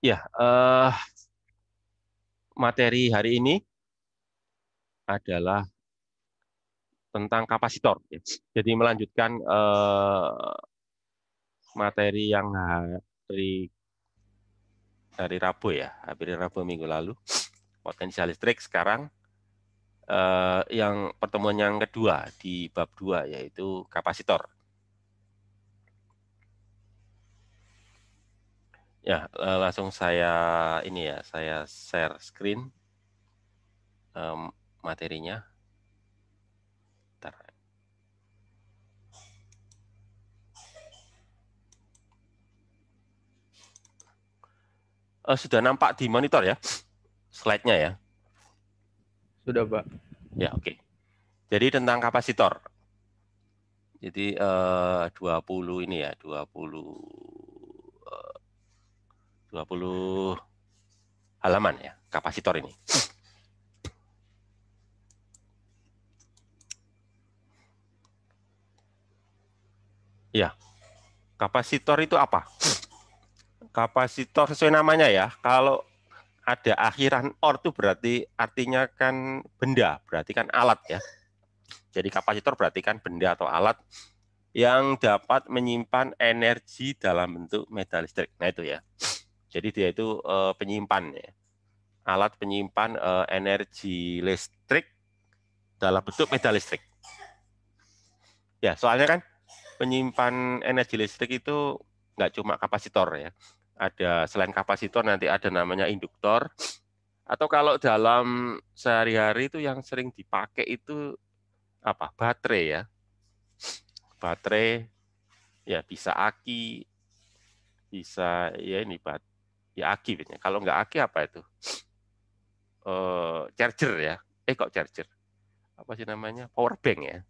Ya, materi hari ini adalah tentang kapasitor. Jadi melanjutkan materi yang hari Rabu ya, hari Rabu minggu lalu, potensial listrik. Sekarang yang pertemuan yang kedua di bab 2 yaitu kapasitor. Ya, langsung saya share screen materinya. Bentar. Sudah nampak di monitor ya, slide-nya ya. Sudah, Pak. Ya, oke. Jadi tentang kapasitor. Jadi 20 ini ya, 20 halaman ya kapasitor ini. Ya, kapasitor itu apa? Kapasitor sesuai namanya ya. Kalau ada akhiran or itu berarti artinya kan benda, berarti kan alat ya. Jadi kapasitor berarti kan benda atau alat yang dapat menyimpan energi dalam bentuk medan listrik. Nah itu ya. Jadi dia itu penyimpan ya. Alat penyimpan energi listrik dalam bentuk medan listrik. Ya, soalnya kan penyimpan energi listrik itu nggak cuma kapasitor ya. Ada selain kapasitor nanti ada namanya induktor. Atau kalau dalam sehari-hari itu yang sering dipakai itu apa? Baterai ya. Baterai ya bisa aki, bisa ya ini ya aki. Kalau nggak aki apa itu? Charger ya. Kok charger? Apa sih namanya? Power bank ya.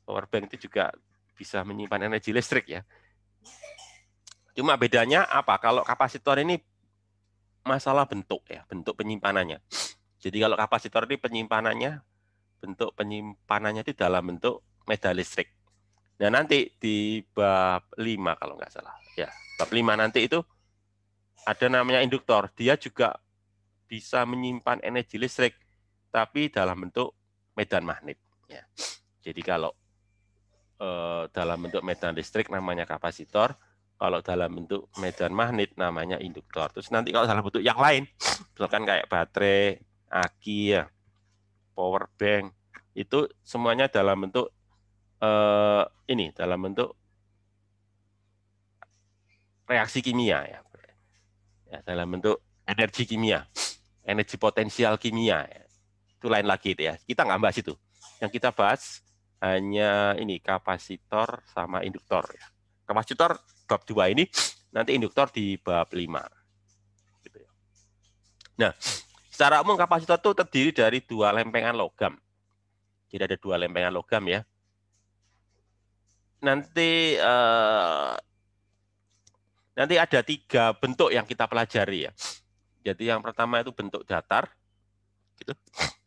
Power bank itu juga bisa menyimpan energi listrik ya. Cuma bedanya apa? Kalau kapasitor ini masalah bentuk ya, bentuk penyimpanannya. Jadi kalau kapasitor ini bentuk penyimpanannya itu dalam bentuk medan listrik. Nah nanti di bab 5 kalau nggak salah, ya bab 5 nanti itu ada namanya induktor. Dia juga bisa menyimpan energi listrik, tapi dalam bentuk medan magnet. Ya. Jadi kalau dalam bentuk medan listrik namanya kapasitor, kalau dalam bentuk medan magnet namanya induktor. Terus nanti kalau dalam bentuk yang lain, misalkan kayak baterai, aki, ya, power bank, itu semuanya dalam bentuk dalam bentuk reaksi kimia ya. Ya, dalam bentuk energi kimia, energi potensial kimia. Ya. Itu lain lagi itu ya. Kita nggak bahas itu. Yang kita bahas hanya ini kapasitor sama induktor. Ya. Kapasitor bab 2 ini, nanti induktor di bab 5. Gitu ya. Nah, secara umum kapasitor itu terdiri dari dua lempengan logam. Jadi ada dua lempengan logam ya. Nanti nanti ada 3 bentuk yang kita pelajari ya. Jadi yang pertama itu bentuk datar, gitu.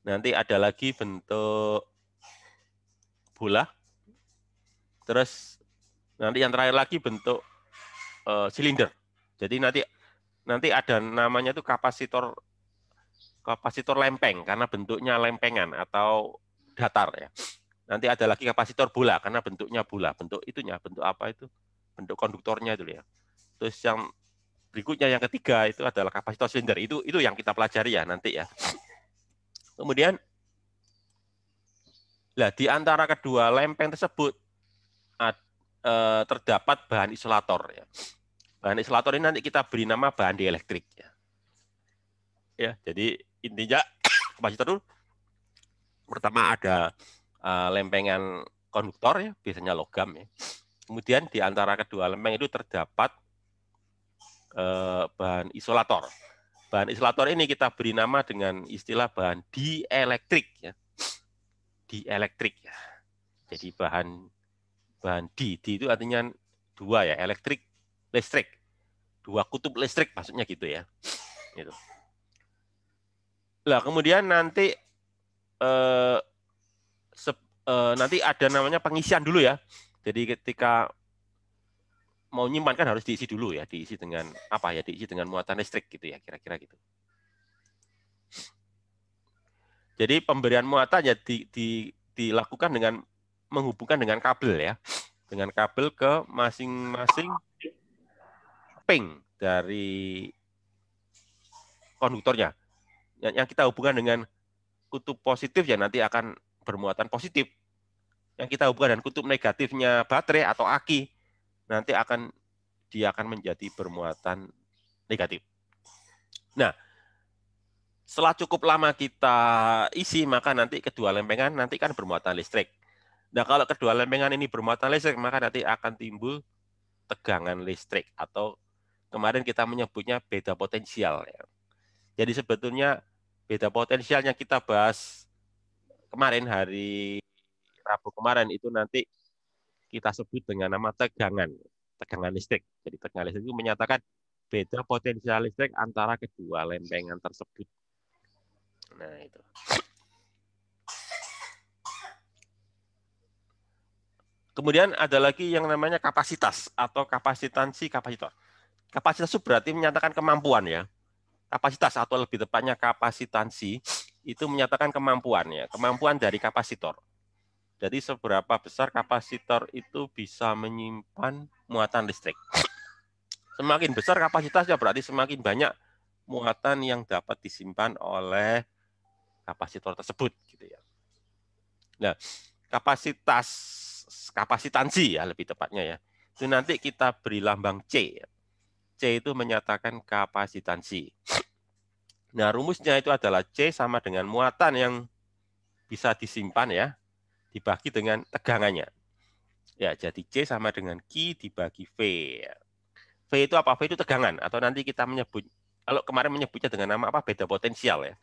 Nanti ada lagi bentuk bola. Terus nanti yang terakhir lagi bentuk silinder. Jadi nanti ada namanya itu kapasitor lempeng karena bentuknya lempengan atau datar ya. Nanti ada lagi kapasitor bola karena bentuknya bola, bentuk apa itu? Bentuk konduktornya itu ya. Terus yang berikutnya yang ketiga itu adalah kapasitor silinder. Itu yang kita pelajari ya nanti ya. Kemudian di antara kedua lempeng tersebut terdapat bahan isolator ya. Bahan isolator ini nanti kita beri nama bahan dielektrik ya. Ya, jadi intinya kapasitor itu pertama ada lempengan konduktor ya, biasanya logam ya. Kemudian di antara kedua lempeng itu terdapat bahan isolator. Bahan isolator ini kita beri nama dengan istilah bahan dielektrik ya. Dielektrik ya. Jadi bahan di itu artinya dua ya, elektrik, listrik. Dua kutub listrik maksudnya gitu ya. Gitu. Nah, kemudian nanti nanti ada namanya pengisian dulu ya. Jadi ketika mau nyimpan kan harus diisi dulu ya, diisi dengan apa ya, diisi dengan muatan listrik gitu ya, kira-kira gitu. Jadi pemberian muatan ya dilakukan dengan menghubungkan dengan kabel ya, dengan kabel ke masing-masing ping dari konduktornya. Yang kita hubungkan dengan kutub positif ya nanti akan bermuatan positif. Yang kita hubungkan dengan kutub negatifnya baterai atau aki nanti dia akan menjadi bermuatan negatif. Nah, setelah cukup lama kita isi, maka nanti kedua lempengan nanti kan bermuatan listrik. Nah, kalau kedua lempengan ini bermuatan listrik, maka nanti akan timbul tegangan listrik atau kemarin kita menyebutnya beda potensial. Jadi sebetulnya beda potensial yang kita bahas kemarin hari Rabu kemarin itu nanti kita sebut dengan nama tegangan listrik. Jadi tegangan listrik itu menyatakan beda potensial listrik antara kedua lempengan tersebut. Nah, itu. Kemudian ada lagi yang namanya kapasitas atau kapasitansi kapasitor. Kapasitas itu berarti menyatakan kemampuan ya. Kapasitas atau lebih tepatnya kapasitansi itu menyatakan kemampuannya, kemampuan dari kapasitor. Jadi seberapa besar kapasitor itu bisa menyimpan muatan listrik. Semakin besar kapasitasnya berarti semakin banyak muatan yang dapat disimpan oleh kapasitor tersebut gitu ya. Nah, kapasitansi ya lebih tepatnya ya. Itu nanti kita beri lambang C. C itu menyatakan kapasitansi. Nah, rumusnya itu adalah C sama dengan muatan yang bisa disimpan ya, dibagi dengan tegangannya. Ya, jadi C sama dengan Q dibagi V. V itu apa? V itu tegangan atau nanti kita menyebut kalau kemarin menyebutnya dengan nama apa? Beda potensial ya.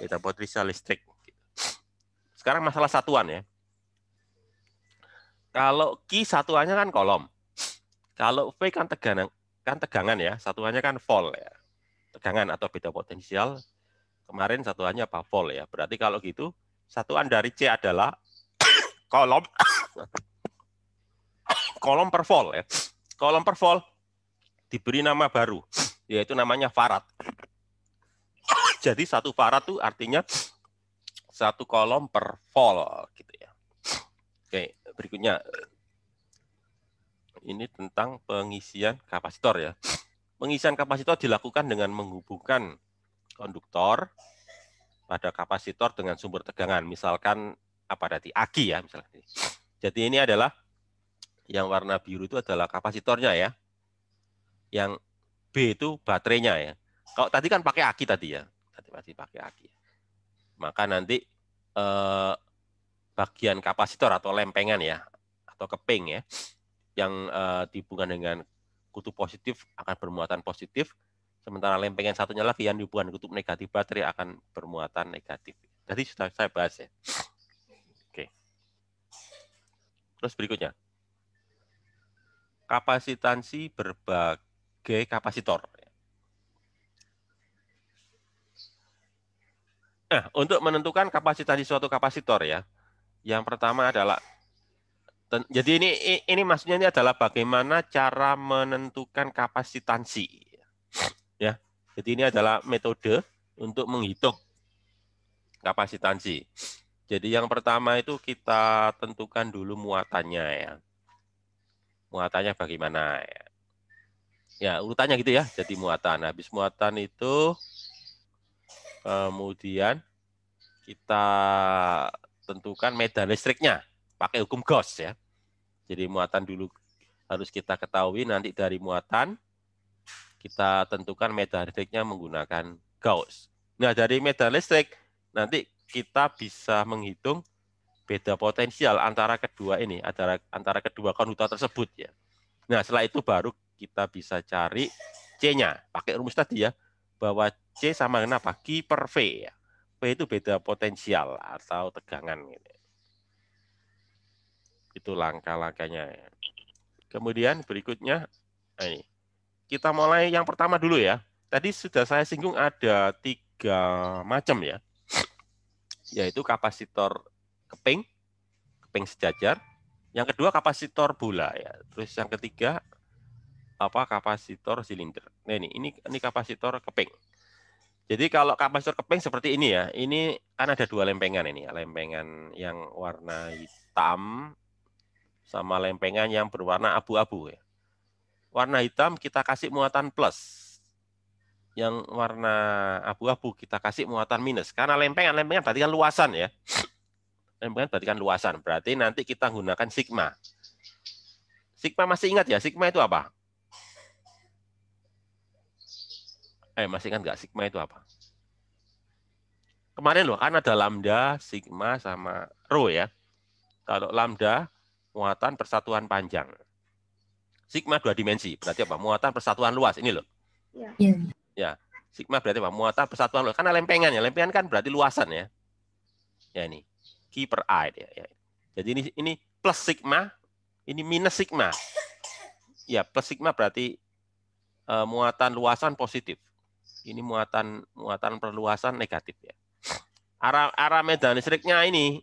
Beda potensial listrik. Sekarang masalah satuan ya. Kalau Q satuannya kan kolom. Kalau V kan tegangan ya, satuannya kan volt ya. Tegangan atau beda potensial. Kemarin satuannya apa? Volt ya. Berarti kalau gitu satuan dari C adalah kolom kolom per volt ya. Kolom per volt diberi nama baru, yaitu namanya farad. Jadi satu farad itu artinya satu kolom per volt gitu ya. Oke, berikutnya ini tentang pengisian kapasitor ya. Pengisian kapasitor dilakukan dengan menghubungkan konduktor pada kapasitor dengan sumber tegangan. Misalkan apa tadi? Aki ya misalnya. Jadi ini adalah yang warna biru itu adalah kapasitornya ya. Yang B itu baterainya ya. Kalau tadi kan pakai aki tadi ya. Tadi masih pakai aki. Maka nanti bagian kapasitor atau lempengan ya atau keping ya yang dihubungkan dengan kutub positif akan bermuatan positif, sementara lempengan satunya lagi yang dihubungkan kutub negatif baterai akan bermuatan negatif. Jadi sudah saya bahas ya. Oke. Terus berikutnya. Kapasitansi berbagai kapasitor. Nah, untuk menentukan kapasitansi suatu kapasitor ya, yang pertama adalah jadi ini maksudnya ini adalah bagaimana cara menentukan kapasitansi. Ya. Jadi ini adalah metode untuk menghitung kapasitansi. Jadi yang pertama itu kita tentukan dulu muatannya ya. Muatannya bagaimana ya. Ya, urutannya gitu ya. Jadi muatan. Habis muatan itu kemudian kita tentukan medan listriknya pakai hukum Gauss ya. Jadi muatan dulu harus kita ketahui, nanti dari muatan kita tentukan medan listriknya menggunakan Gauss. Nah, dari medan listrik nanti kita bisa menghitung beda potensial antara kedua ini, antara kedua konduktor tersebut ya. Nah, setelah itu baru kita bisa cari C-nya. Pakai rumus tadi ya, bahwa C sama dengan apa? Q per V ya. V itu beda potensial atau tegangan. Itu langkah-langkahnya. Kemudian berikutnya, ini kita mulai yang pertama dulu ya. Tadi sudah saya singgung ada 3 macam ya, yaitu kapasitor keping sejajar. Yang kedua kapasitor bola ya. Terus yang ketiga kapasitor silinder. Nah, ini kapasitor keping. Jadi kalau kapasitor keping seperti ini ya, ini kan ada dua lempengan ini, lempengan yang warna hitam sama lempengan yang berwarna abu-abu ya. Warna hitam kita kasih muatan plus, yang warna abu-abu kita kasih muatan minus. Karena lempengan berarti kan luasan ya. Lempengan berarti kan luasan, berarti nanti kita gunakan sigma. Sigma masih ingat ya, sigma itu apa? Masih ingat nggak sigma itu apa? Kemarin loh, kan ada lambda, sigma, sama rho ya. Kalau lambda, muatan persatuan panjang. Sigma 2 dimensi, berarti apa? Muatan persatuan luas, ini loh. Ya. Ya, sigma berarti apa? Muatan persatuan luas. Karena lempengan ya, lempengan kan berarti luasan ya. Ya ini, Q per A ya. Jadi ini plus sigma, ini minus sigma. Ya, plus sigma berarti muatan luasan positif. Ini muatan perluasan negatif ya. Arah medan listriknya ini,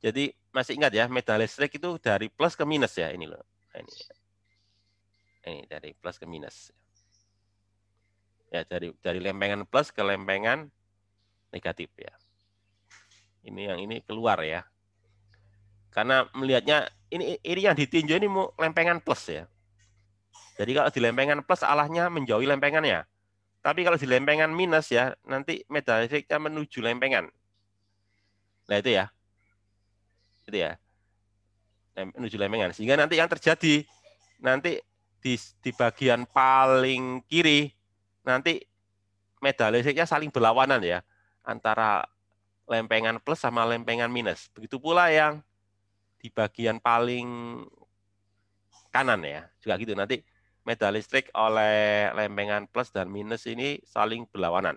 jadi masih ingat ya, medan listrik itu dari plus ke minus ya, ini loh. Ini dari plus ke minus. Ya, dari lempengan plus ke lempengan negatif ya. Ini keluar ya. Karena melihatnya ini yang ditinjau ini mau lempengan plus ya. Jadi kalau di lempengan plus arahnya menjauhi lempengannya. Tapi kalau di lempengan minus ya, nanti medan listriknya menuju lempengan. Nah itu ya. Itu ya. Menuju lempengan. Sehingga nanti yang terjadi, nanti di bagian paling kiri, nanti medan listriknya saling berlawanan ya. Antara lempengan plus sama lempengan minus. Begitu pula yang di bagian paling kanan ya. Juga gitu. Nanti medan listrik oleh lempengan plus dan minus ini saling berlawanan.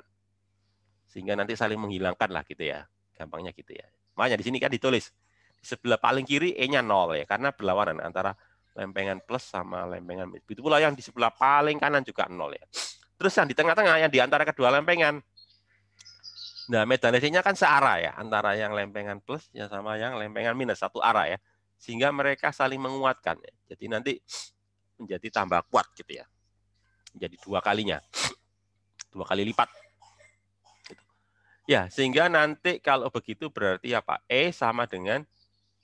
Sehingga nanti saling menghilangkan lah gitu ya. Gampangnya gitu ya. Makanya di sini kan ditulis di sebelah paling kiri E-nya 0 ya, karena berlawanan antara lempengan plus sama lempengan minus. Begitu pula yang di sebelah paling kanan juga 0 ya. Terus yang di tengah-tengah, yang di antara kedua lempengan, nah medan listriknya kan searah ya, antara yang lempengan plus ya sama yang lempengan minus, satu arah ya. Sehingga mereka saling menguatkan ya. Jadi nanti menjadi tambah kuat gitu ya. Menjadi dua kalinya. Dua kali lipat. Ya, sehingga nanti kalau begitu berarti apa? E sama dengan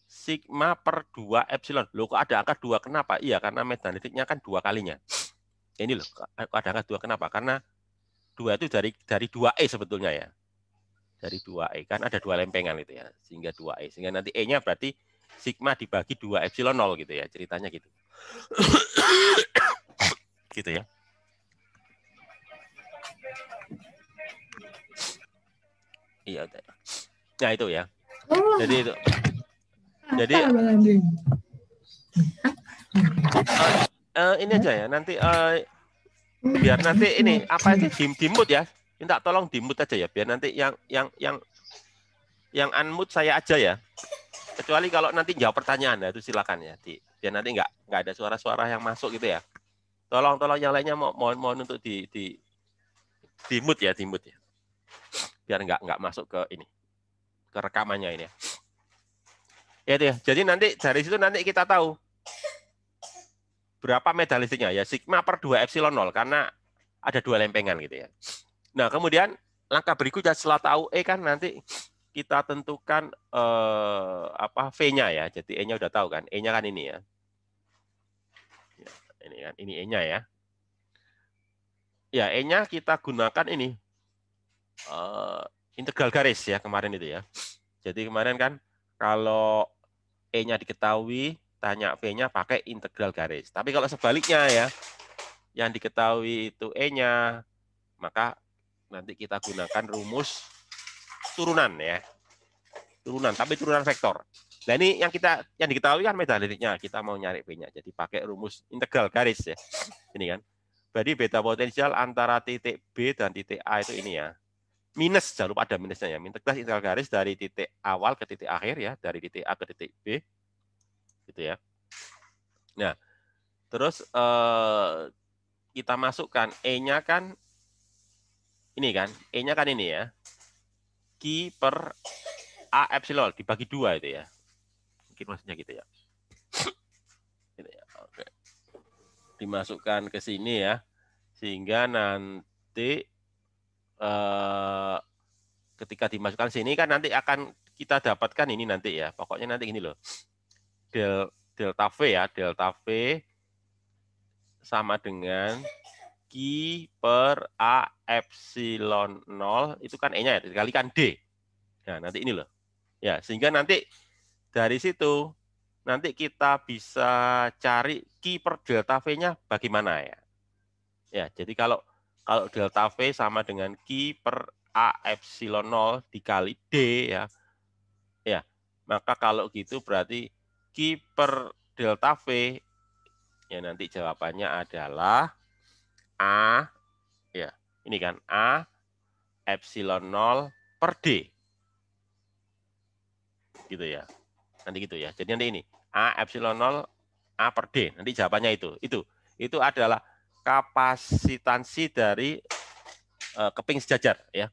sigma per 2 epsilon. Loh, kok ada angka 2? Kenapa? Iya, karena medan listriknya kan dua kalinya. Ini loh, kok ada angka 2. Kenapa? Karena 2 itu dari 2E sebetulnya ya. Dari 2E. Kan ada dua lempengan itu ya. Sehingga 2E. Sehingga nanti E-nya berarti sigma dibagi 2 epsilon 0 gitu ya. Ceritanya gitu. Gitu ya. Iya. Nah, itu ya. Jadi itu. Jadi ini aja ya. Nanti biar nanti ini apa sih dimut ya. Minta tolong dimut aja ya, biar nanti yang unmute saya aja ya. Kecuali kalau nanti jawab pertanyaan ya, itu silakan ya. Biar nanti nggak ada suara-suara yang masuk gitu ya. Tolong yang lainnya mohon untuk di mute ya, biar nggak masuk ke ini, ke rekamannya ini ya. Ya itu ya. Jadi nanti dari situ nanti kita tahu berapa medan listriknya ya, sigma per 2 epsilon 0 karena ada dua lempengan gitu ya. Nah, kemudian langkah berikutnya setelah tahu E kan nanti kita tentukan V-nya ya. Jadi E-nya udah tahu kan. E-nya kan ini ya. Ini kan, ini E-nya ya. Ya, E-nya kita gunakan ini integral garis ya kemarin itu ya. Jadi kemarin kan kalau E-nya diketahui, tanya V-nya pakai integral garis. Tapi kalau sebaliknya ya, yang diketahui itu E-nya, maka nanti kita gunakan rumus turunan ya. Turunan, tapi turunan vektor. Nah ini yang diketahui kan medan listriknya, kita mau nyari V-nya. Jadi pakai rumus integral garis ya. Ini kan. Jadi beta potensial antara titik B dan titik A itu ini ya. Minus, jangan lupa ada minusnya ya. Integral garis dari titik awal ke titik akhir ya, dari titik A ke titik B. Gitu ya. Nah, terus kita masukkan E-nya kan ini kan, E-nya kan ini ya. Q per A epsilon dibagi 2 itu ya. Mungkin maksudnya gitu ya. Gitu ya. Oke. dimasukkan ke sini ya, sehingga nanti ketika dimasukkan sini kan nanti akan kita dapatkan ini nanti ya, pokoknya nanti ini loh, delta V ya, delta V sama dengan Q per A epsilon 0, itu kan E-nya ya, dikalikan D. Nah, nanti ini loh. Ya, sehingga nanti dari situ nanti kita bisa cari Q per delta V-nya bagaimana ya. Ya, jadi kalau delta V sama dengan Q per A epsilon 0 dikali D ya. Ya, maka kalau gitu berarti Q per delta V ya nanti jawabannya adalah A ya. Ini kan A epsilon 0 per D. Gitu ya. Nanti gitu ya. Jadi nanti ini A epsilon 0 A per D. Nanti jawabannya itu. Itu adalah kapasitansi dari keping sejajar ya.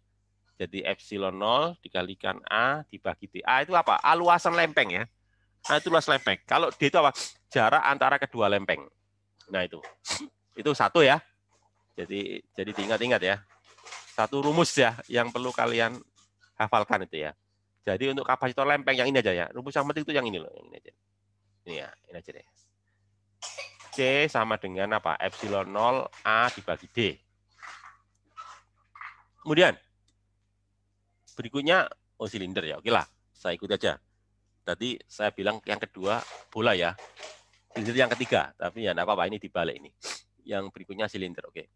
Jadi epsilon 0 dikalikan A dibagi D. A itu apa? A luasan lempeng ya. A itu luas lempeng. Kalau D itu apa? Jarak antara kedua lempeng. Nah itu. Itu satu ya. Jadi diingat-ingat ya. Satu rumus ya yang perlu kalian hafalkan itu ya. Jadi untuk kapasitor lempeng yang ini aja ya. Rumus yang penting itu yang ini loh, yang ini aja. Ini ya, ini aja deh. C sama dengan apa? Epsilon 0 A dibagi D. Kemudian berikutnya silinder ya. Oke lah, saya ikut aja. Tadi saya bilang yang kedua bola ya. Silinder yang ketiga, tapi ya enggak apa-apa, ini dibalik ini. Yang berikutnya silinder, oke.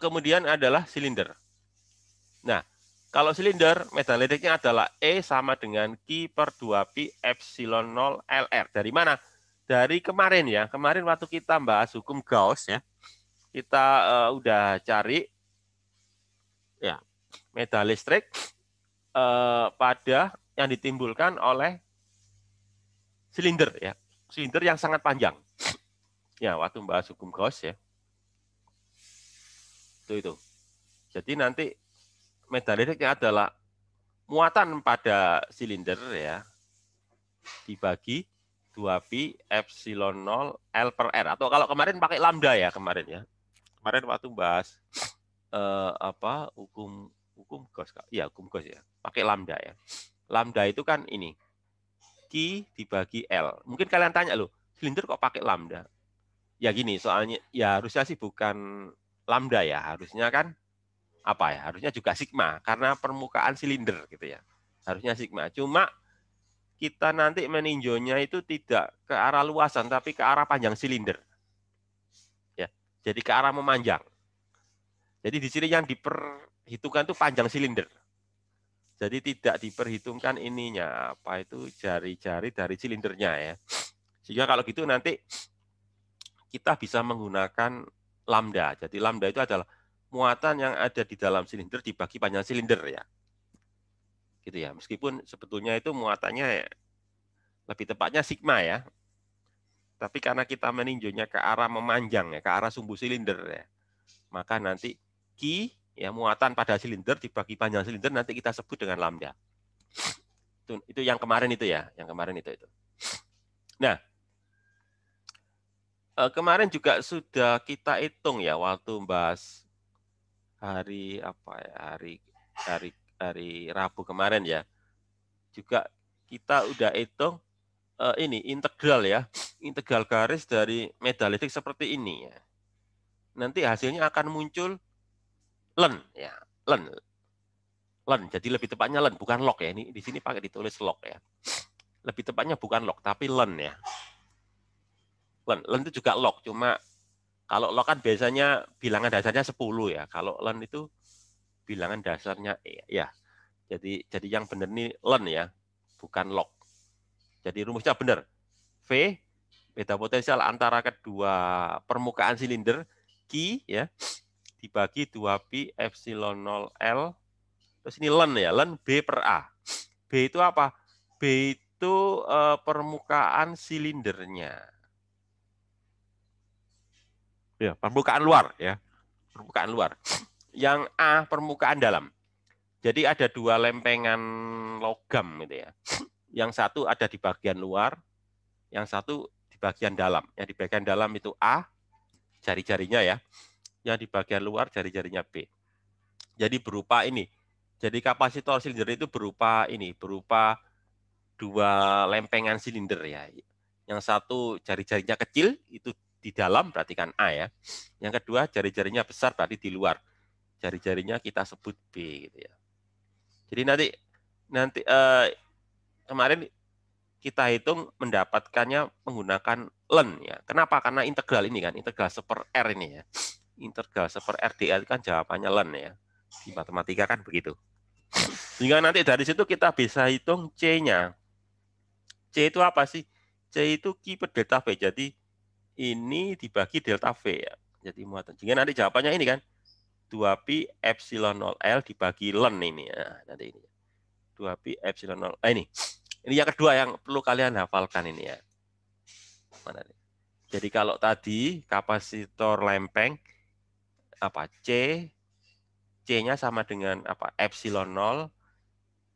Kemudian adalah silinder. Nah, kalau silinder, medan listriknya adalah E sama dengan Q per 2Pi epsilon 0 LR. Dari mana? Dari kemarin ya. Kemarin waktu kita bahas hukum Gauss ya, kita udah cari ya medan listrik pada yang ditimbulkan oleh silinder ya. Silinder yang sangat panjang. Ya, waktu bahas hukum Gauss ya. Itu. Jadi nanti medan listriknya adalah muatan pada silinder ya dibagi 2pi epsilon 0 L per R. Atau kalau kemarin pakai lambda ya kemarin ya. Kemarin waktu bahas hukum Gauss. Iya, hukum Gauss ya. Pakai lambda ya. Lambda itu kan ini. Q dibagi L. Mungkin kalian tanya loh, silinder kok pakai lambda? Ya gini, soalnya ya harusnya sih bukan lambda ya, harusnya kan apa ya? Harusnya juga sigma karena permukaan silinder gitu ya. Harusnya sigma. Cuma kita nanti meninjaunya itu tidak ke arah luasan tapi ke arah panjang silinder. Ya. Jadi ke arah memanjang. Jadi di sini yang diperhitungkan itu panjang silinder. Jadi tidak diperhitungkan ininya apa itu jari-jari dari silindernya ya. Sehingga kalau gitu nanti kita bisa menggunakan lambda. Jadi lambda itu adalah muatan yang ada di dalam silinder dibagi panjang silinder ya. Gitu ya. Meskipun sebetulnya itu muatannya ya, lebih tepatnya sigma ya. Tapi karena kita meninjaunya ke arah memanjang ya, ke arah sumbu silinder ya. Maka nanti Q ya muatan pada silinder dibagi panjang silinder nanti kita sebut dengan lambda. Itu yang kemarin itu ya, yang kemarin itu. Nah, kemarin juga sudah kita hitung ya waktu bahas hari apa ya, hari Rabu kemarin ya. Juga kita udah hitung ini integral ya, integral garis dari medan listrik seperti ini ya. Nanti hasilnya akan muncul len ya, len. Jadi lebih tepatnya len, bukan log ya. Ini di sini pakai ditulis log ya. Lebih tepatnya bukan log tapi len ya. Len itu juga log, cuma kalau log kan biasanya bilangan dasarnya 10 ya. Kalau len itu bilangan dasarnya ya. Jadi yang benar ini len ya, bukan log. Jadi rumusnya benar. V beda potensial antara kedua permukaan silinder Q ya dibagi 2pi epsilon 0 L. Terus ini len ya, len B per A. B itu apa? B itu permukaan silindernya. Ya, permukaan luar ya. Permukaan luar. Yang A permukaan dalam. Jadi ada dua lempengan logam gitu ya. Yang satu ada di bagian luar, yang satu di bagian dalam. Yang di bagian dalam itu A, jari-jarinya ya. Yang di bagian luar jari-jarinya B. Jadi berupa ini. Jadi kapasitor silinder itu berupa ini, berupa dua lempengan silinder ya. Yang satu jari-jarinya kecil itu di dalam berarti kan A ya. Yang kedua jari-jarinya besar berarti di luar. Jari-jarinya kita sebut B gitu ya. Jadi nanti kemarin kita hitung mendapatkannya menggunakan len ya. Kenapa? Karena integral ini kan, integral 1/r ini ya. Integral 1/r dA kan jawabannya len ya. Di matematika kan begitu. Sehingga nanti dari situ kita bisa hitung C-nya. C itu apa sih? C itu Q per delta V. Jadi ini dibagi delta V ya. Jadi muatan. Sehingga nanti jawabannya ini kan 2pi epsilon 0L dibagi len ini ya. Nanti ini. 2pi epsilon 0. Ini. Ini yang kedua yang perlu kalian hafalkan ini ya. Mana nih? Jadi kalau tadi kapasitor lempeng apa C-nya sama dengan apa? Epsilon 0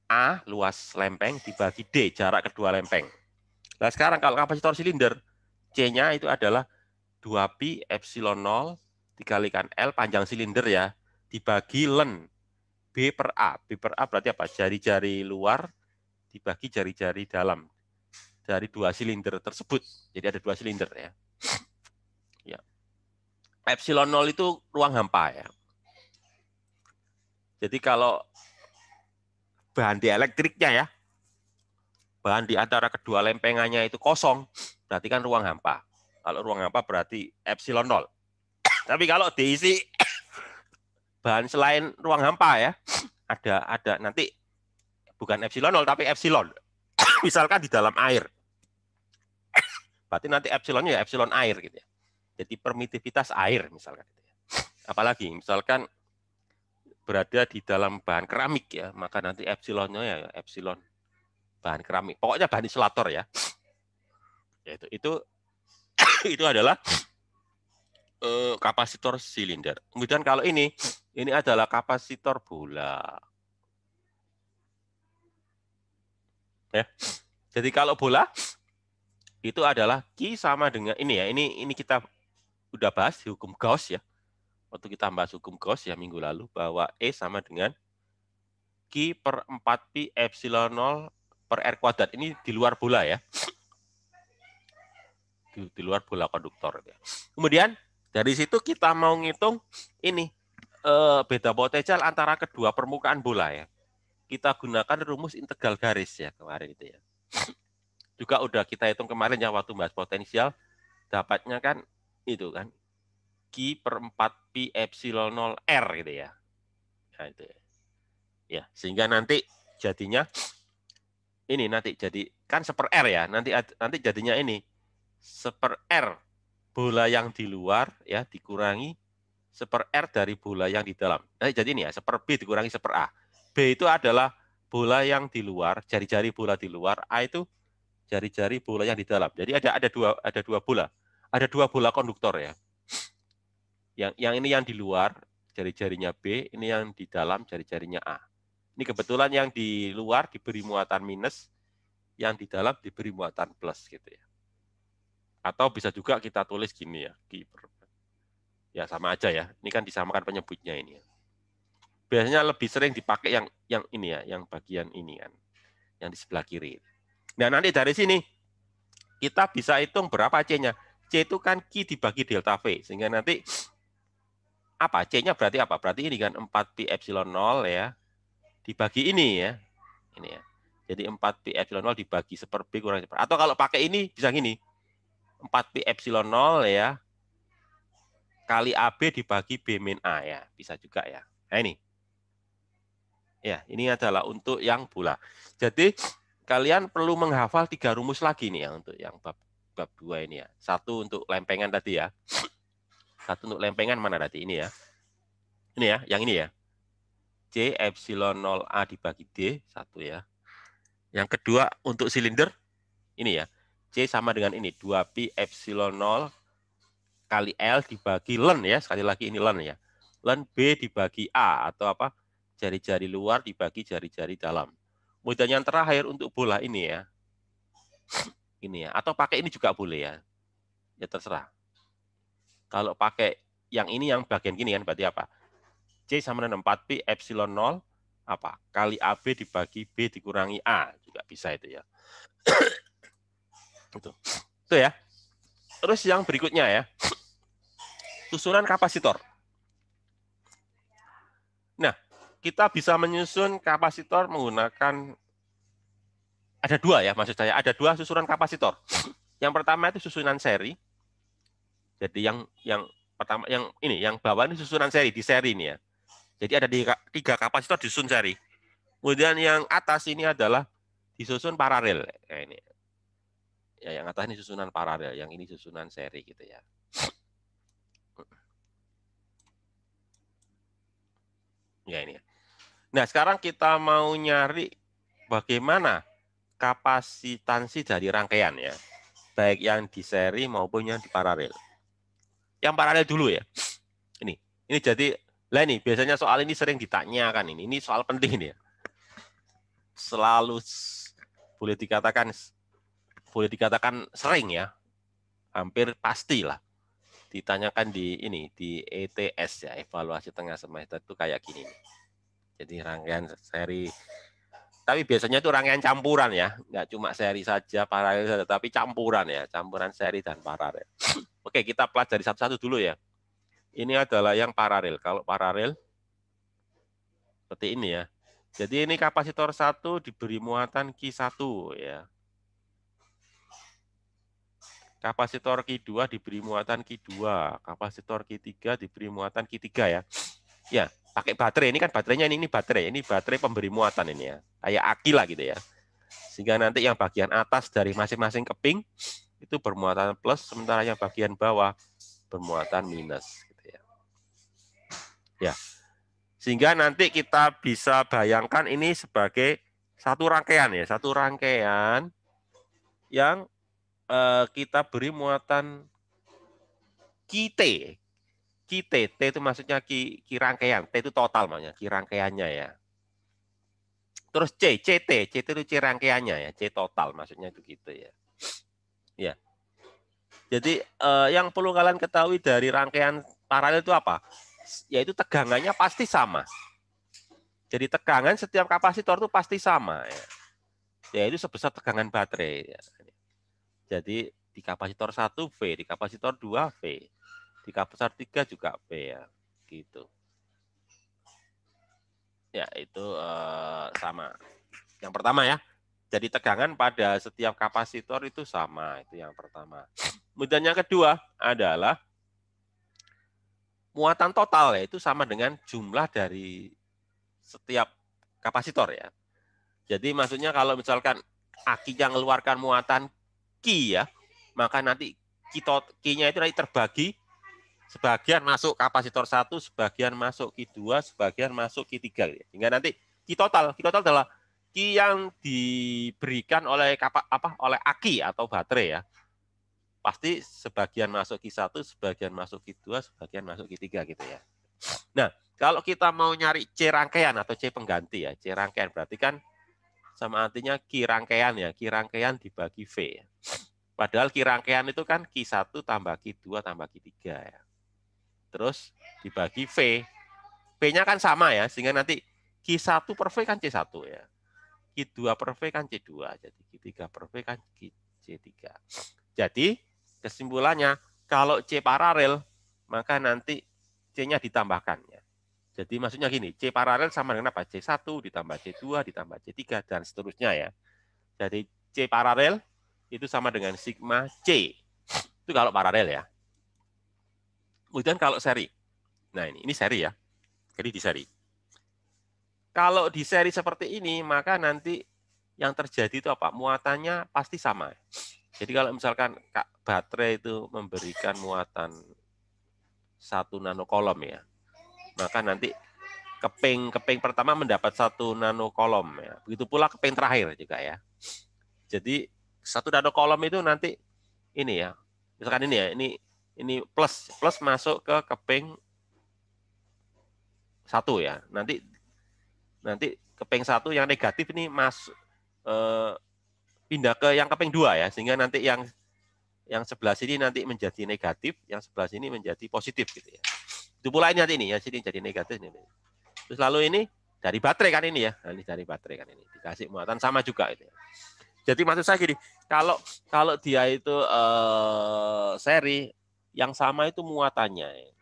A luas lempeng dibagi D jarak kedua lempeng. Nah, sekarang kalau kapasitor silinder C-nya itu adalah 2pi epsilon 0 dikalikan L panjang silinder ya dibagi len B per A. B per A berarti apa? Jari-jari luar dibagi jari-jari dalam dari dua silinder tersebut. Jadi ada dua silinder ya. Ya. Epsilon 0 itu ruang hampa ya. Jadi kalau bahan dielektriknya ya, bahan di antara kedua lempengannya itu kosong, berarti kan ruang hampa. Kalau ruang hampa berarti epsilon 0. Tapi kalau diisi bahan selain ruang hampa ya, ada nanti bukan epsilon 0 tapi epsilon. Misalkan di dalam air. Berarti nanti epsilonnya ya epsilon air gitu ya. Jadi permitivitas air misalkan gitu ya. Apalagi misalkan berada di dalam bahan keramik ya, maka nanti epsilonnya ya epsilon bahan keramik. Pokoknya bahan isolator ya. Yaitu itu adalah kapasitor silinder. Kemudian kalau ini adalah kapasitor bola. Ya. Jadi kalau bola itu adalah Q sama dengan ini ya. Ini kita udah bahas di hukum Gauss ya. Waktu kita bahas hukum Gauss ya minggu lalu bahwa E sama dengan Q per 4pi epsilon 0 per R kuadrat. Ini di luar bola ya. Di luar bola konduktor. Ya. Kemudian dari situ kita mau ngitung ini beda potensial antara kedua permukaan bola ya. Kita gunakan rumus integral garis ya kemarin itu ya. Juga udah kita hitung kemarin ya waktu bahas potensial, dapatnya kan itu kan Q per 4pi epsilon 0 R gitu ya. Nah, itu ya. Ya, sehingga nanti jadinya ini nanti jadi kan 1/R ya. Nanti jadinya ini 1/R bola yang di luar ya dikurangi 1/R dari bola yang di dalam. Nah, jadi ini ya 1/B dikurangi 1/A. B itu adalah bola yang di luar, jari-jari bola di luar, A itu jari-jari bola yang di dalam. Jadi ada dua bola. Ada dua bola konduktor ya. Yang ini yang di luar, jari-jarinya B, ini yang di dalam jari-jarinya A. Ini kebetulan yang di luar diberi muatan minus, yang di dalam diberi muatan plus gitu ya. Atau bisa juga kita tulis gini ya, ya sama aja ya. Ini kan disamakan penyebutnya ini ya. Biasanya lebih sering dipakai yang ini ya, yang bagian ini kan, yang di sebelah kiri. Nah, nanti dari sini kita bisa hitung berapa C-nya. C itu kan Q dibagi delta V, sehingga nanti apa? C-nya berarti apa? Berarti ini kan 4pi epsilon 0 ya, dibagi ini ya. Ini ya. Jadi 4pi epsilon 0 dibagi 1/B kurang 1/R. Atau kalau pakai ini bisa gini. 4pi epsilon 0 ya, kali AB dibagi B min A ya. Bisa juga ya. Nah ini. Ya, ini adalah untuk yang bola. Jadi kalian perlu menghafal 3 rumus lagi nih ya untuk yang bab 2 ini ya. Satu untuk lempengan tadi ya. Satu untuk lempengan mana tadi ini ya. Ini ya, yang ini ya. C epsilon 0A dibagi D, satu ya. Yang kedua untuk silinder ini ya. C sama dengan ini 2pi epsilon 0 kali L dibagi len ya. Sekali lagi ini len ya. Len B dibagi A atau apa? Jari-jari luar dibagi jari-jari dalam. Kemudian yang terakhir untuk bola ini ya. Ini ya. Atau pakai ini juga boleh ya. Ya terserah. Kalau pakai yang ini yang bagian gini kan berarti apa? C sama dengan 4Pi epsilon 0 apa? Kali AB dibagi B dikurangi A. Juga bisa itu ya. Itu ya. Terus yang berikutnya ya. Susunan kapasitor. Nah, kita bisa menyusun kapasitor menggunakan ada dua ya maksud saya. Ada dua susunan kapasitor. Yang pertama itu susunan seri. Jadi yang pertama yang bawah ini susunan seri di seri ini ya. Jadi ada tiga kapasitor disusun seri. Kemudian yang atas ini adalah disusun paralel. Nah, ini ya yang atas ini susunan paralel, yang ini susunan seri gitu ya. Ya ini. Nah, sekarang kita mau nyari bagaimana kapasitansi dari rangkaian ya. Baik yang di seri maupun yang di paralel. Yang paralel dulu ya. Ini jadi lah ini biasanya soal ini sering ditanyakan ini. Ini soal penting ini ya. Selalu boleh dikatakan sering ya. Hampir pastilah ditanyakan di ETS ya, evaluasi tengah semester itu kayak gini. Jadi rangkaian seri, tapi biasanya itu rangkaian campuran ya, nggak cuma seri saja, paralel saja, tapi campuran ya, campuran seri dan paralel. Oke, kita pelajari satu-satu dulu ya. Ini adalah yang paralel. Kalau paralel seperti ini ya. Jadi ini kapasitor 1 diberi muatan Q1 ya. Kapasitor Q2 diberi muatan Q2, kapasitor Q3 diberi muatan Q3 ya. Ya, pakai baterai. Ini kan baterainya ini baterai. Ini baterai pemberi muatan ini ya. Kayak aki lah gitu ya. Sehingga nanti yang bagian atas dari masing-masing keping itu bermuatan plus, sementara yang bagian bawah bermuatan minus gitu ya. Ya. Sehingga nanti kita bisa bayangkan ini sebagai satu rangkaian ya, satu rangkaian yang kita beri muatan QT. QT, T itu maksudnya ki rangkaian, T itu total maksudnya, ki rangkaiannya ya. Terus CT itu C rangkaiannya ya, C total maksudnya itu gitu ya. Ya. Jadi yang perlu kalian ketahui dari rangkaian paralel itu apa? Yaitu tegangannya pasti sama. Jadi tegangan setiap kapasitor itu pasti sama ya. Yaitu sebesar tegangan baterai ya. Jadi di kapasitor 1 V, di kapasitor 2 V, di kapasitor 3 juga V ya, gitu. Ya, itu sama. Yang pertama ya. Jadi tegangan pada setiap kapasitor itu sama, itu yang pertama. Kemudian yang kedua adalah muatan total ya, itu sama dengan jumlah dari setiap kapasitor ya. Jadi maksudnya kalau misalkan akinya mengeluarkan muatan Q ya, maka nanti Q-nya itu nanti terbagi, sebagian masuk kapasitor 1, sebagian masuk Q2, sebagian masuk Q3. Hingga nanti Q total adalah Q yang diberikan oleh oleh aki atau baterai ya. Pasti sebagian masuk Q1, sebagian masuk Q2, sebagian masuk Q3 gitu ya. Nah, kalau kita mau nyari C rangkaian atau C pengganti ya, C rangkaian berarti kan sama artinya Q rangkaian ya, Q rangkaian dibagi V ya. Padahal Q rangkaian itu kan Q1 tambah Q2 tambah Q3 ya. Terus dibagi V. V-nya kan sama ya, sehingga nanti Q1 per V kan C1 ya. Q2 per V kan C2, jadi Q3 per V kan C3. Jadi kesimpulannya, kalau C paralel, maka nanti C-nya ditambahkan ya. Jadi maksudnya gini, C paralel sama dengan apa? C1 ditambah C2 ditambah C3 dan seterusnya ya. Jadi C paralel itu sama dengan sigma C. Itu kalau paralel ya. Kemudian kalau seri. Nah, ini seri ya. Jadi di seri. Kalau di seri seperti ini, maka nanti yang terjadi itu apa? Muatannya pasti sama. Jadi kalau misalkan baterai itu memberikan muatan 1 nanokolom ya, maka nanti keping pertama mendapat 1 nanokolom ya. Begitu pula keping terakhir juga ya. Jadi 1 nanokolom itu nanti ini ya. Misalkan ini ya, ini plus masuk ke keping 1 ya. Nanti keping 1 yang negatif ini masuk pindah ke yang keping 2 ya. Sehingga nanti yang yang sebelah sini nanti menjadi negatif, yang sebelah sini menjadi positif gitu ya. Itu pula ini nanti ini ya, sini jadi negatif ini. Terus lalu ini dari baterai kan ini ya. Nah, ini dari baterai kan ini. Dikasih muatan sama juga itu ya. Jadi maksud saya gini, kalau dia itu seri yang sama itu muatannya.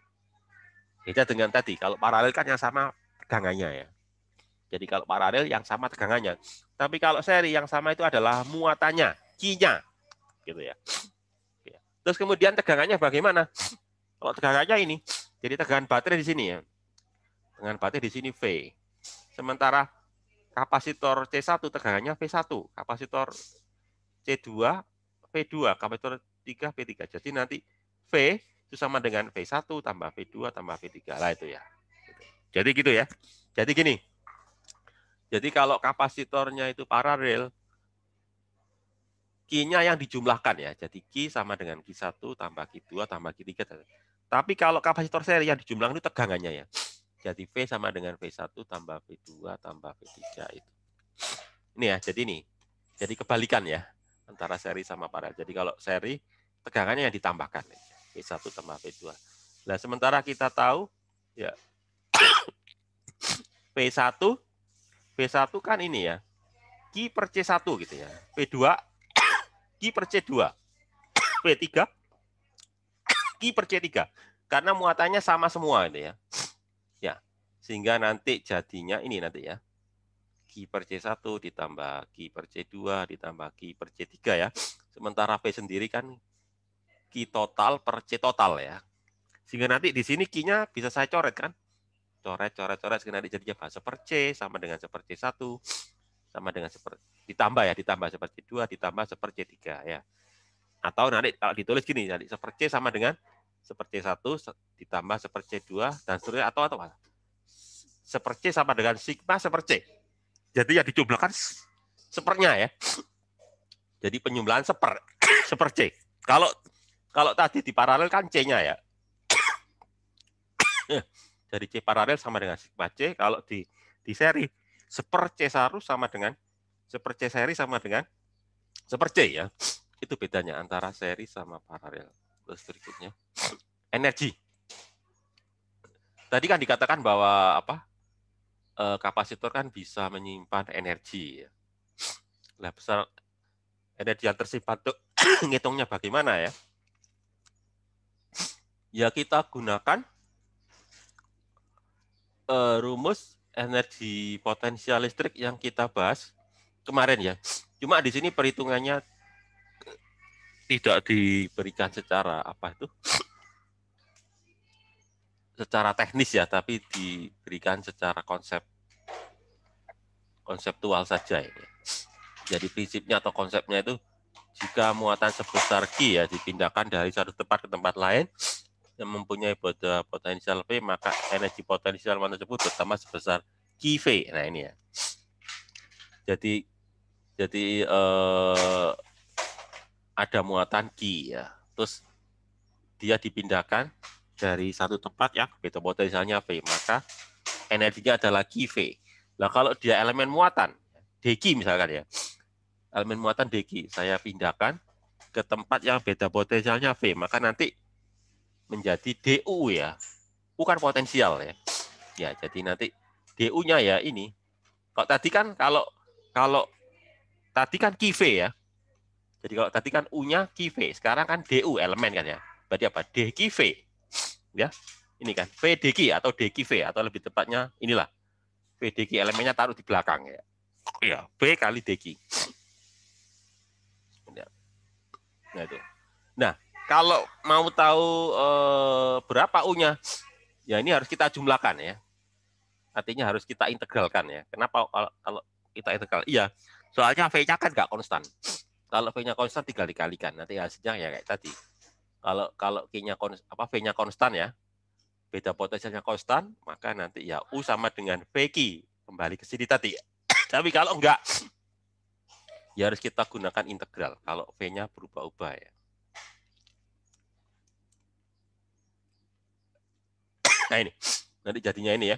Beda dengan tadi, kalau paralel kan yang sama tegangannya ya. Jadi kalau paralel yang sama tegangannya. Tapi kalau seri yang sama itu adalah muatannya, Q-nya. Gitu ya. Terus kemudian tegangannya bagaimana? Kalau tegangannya ini, jadi tegangan baterai di sini ya. Tegangan baterai di sini V. Sementara kapasitor C1 tegangannya V1, kapasitor C2 V2, kapasitor 3 V3. Jadi nanti V itu sama dengan V1 tambah V2 tambah V3 lah itu ya. Jadi gitu ya. Jadi gini. Jadi kalau kapasitornya itu paralel, Q-nya yang dijumlahkan ya. Jadi Q sama dengan Q1 tambah Q2 tambah Q3. Tapi kalau kapasitor seri yang dijumlahkan itu tegangannya ya. Jadi V sama dengan V1 tambah V2 tambah V3 itu. Ini ya, jadi ini. Jadi kebalikan ya antara seri sama paralel. Jadi kalau seri tegangannya yang ditambahkan V1 tambah V2. Nah, sementara kita tahu ya V1 kan ini ya. Q per C1 gitu ya. V2 Q per C2. V3 Q per C3. Karena muatannya sama semua itu ya. Ya. Sehingga nanti jadinya ini nanti ya. Q per C1 ditambah Q per C2 ditambah Q per C3 ya. Sementara V sendiri kan Q total per C total ya. Sehingga nanti di sini Q-nya bisa saya coret kan. Coret, sehingga nanti jadinya seper C sama dengan seper C1 sama dengan seper ditambah seper C2 ditambah seper C3 ya. Atau nanti kalau ditulis gini, nanti seper C sama dengan seper C1 ditambah seper C2 dan seterusnya atau seper C sama dengan sigma seper C. Jadi yang dijumlahkan sepernya ya. Jadi penyumlahan seper C. Kalau tadi di paralel kan C-nya ya. Jadi C paralel sama dengan sigma C. Kalau di seri seper C1 sama dengan seper C seri sama dengan seper C ya. Itu bedanya antara seri sama paralel. Terus berikutnya energi. Tadi kan dikatakan bahwa kapasitor kan bisa menyimpan energi ya. Nah, besar energi yang tersimpan itu ngitungnya bagaimana ya? Ya kita gunakan rumus energi potensial listrik yang kita bahas kemarin ya. Cuma di sini perhitungannya tidak diberikan secara secara teknis ya, tapi diberikan secara konseptual saja ini. Jadi prinsipnya atau konsepnya itu jika muatan sebesar Q ya dipindahkan dari satu tempat ke tempat lain yang mempunyai potensial V, maka energi potensial tersebut bertambah sebesar QV. Nah ini ya. Jadi ada muatan Q ya. Terus dia dipindahkan dari satu tempat yang beta potensialnya V, maka energinya adalah QV. Nah kalau dia elemen muatan dq misalkan ya, elemen muatan dq saya pindahkan ke tempat yang beda potensialnya V, maka nanti menjadi DU ya, bukan potensial ya. Ya, jadi nanti DU-nya ya ini. Kalau tadi kan kalau tadi kan QV ya. Jadi kalau tadi kan U-nya QV, sekarang kan DU elemen kan ya. Berarti apa? DQV. Ya. Ini kan VDQ atau DQV atau lebih tepatnya inilah. VDQ elemennya taruh di belakang ya. Ya, V kali DQ. Nah itu. Nah, kalau mau tahu berapa U-nya, ya ini harus kita jumlahkan ya. Artinya harus kita integralkan ya. Kenapa kalau kita integral? Iya, soalnya V-nya kan nggak konstan. Kalau V-nya konstan tinggal dikalikan. Nanti hasilnya ya kayak tadi. Kalau V-nya konstan ya, beda potensialnya konstan, maka nanti ya U sama dengan VQ. Kembali ke sini tadi. Tapi kalau enggak, ya harus kita gunakan integral. Kalau V-nya berubah-ubah ya. Nah ini, nanti jadinya ini ya.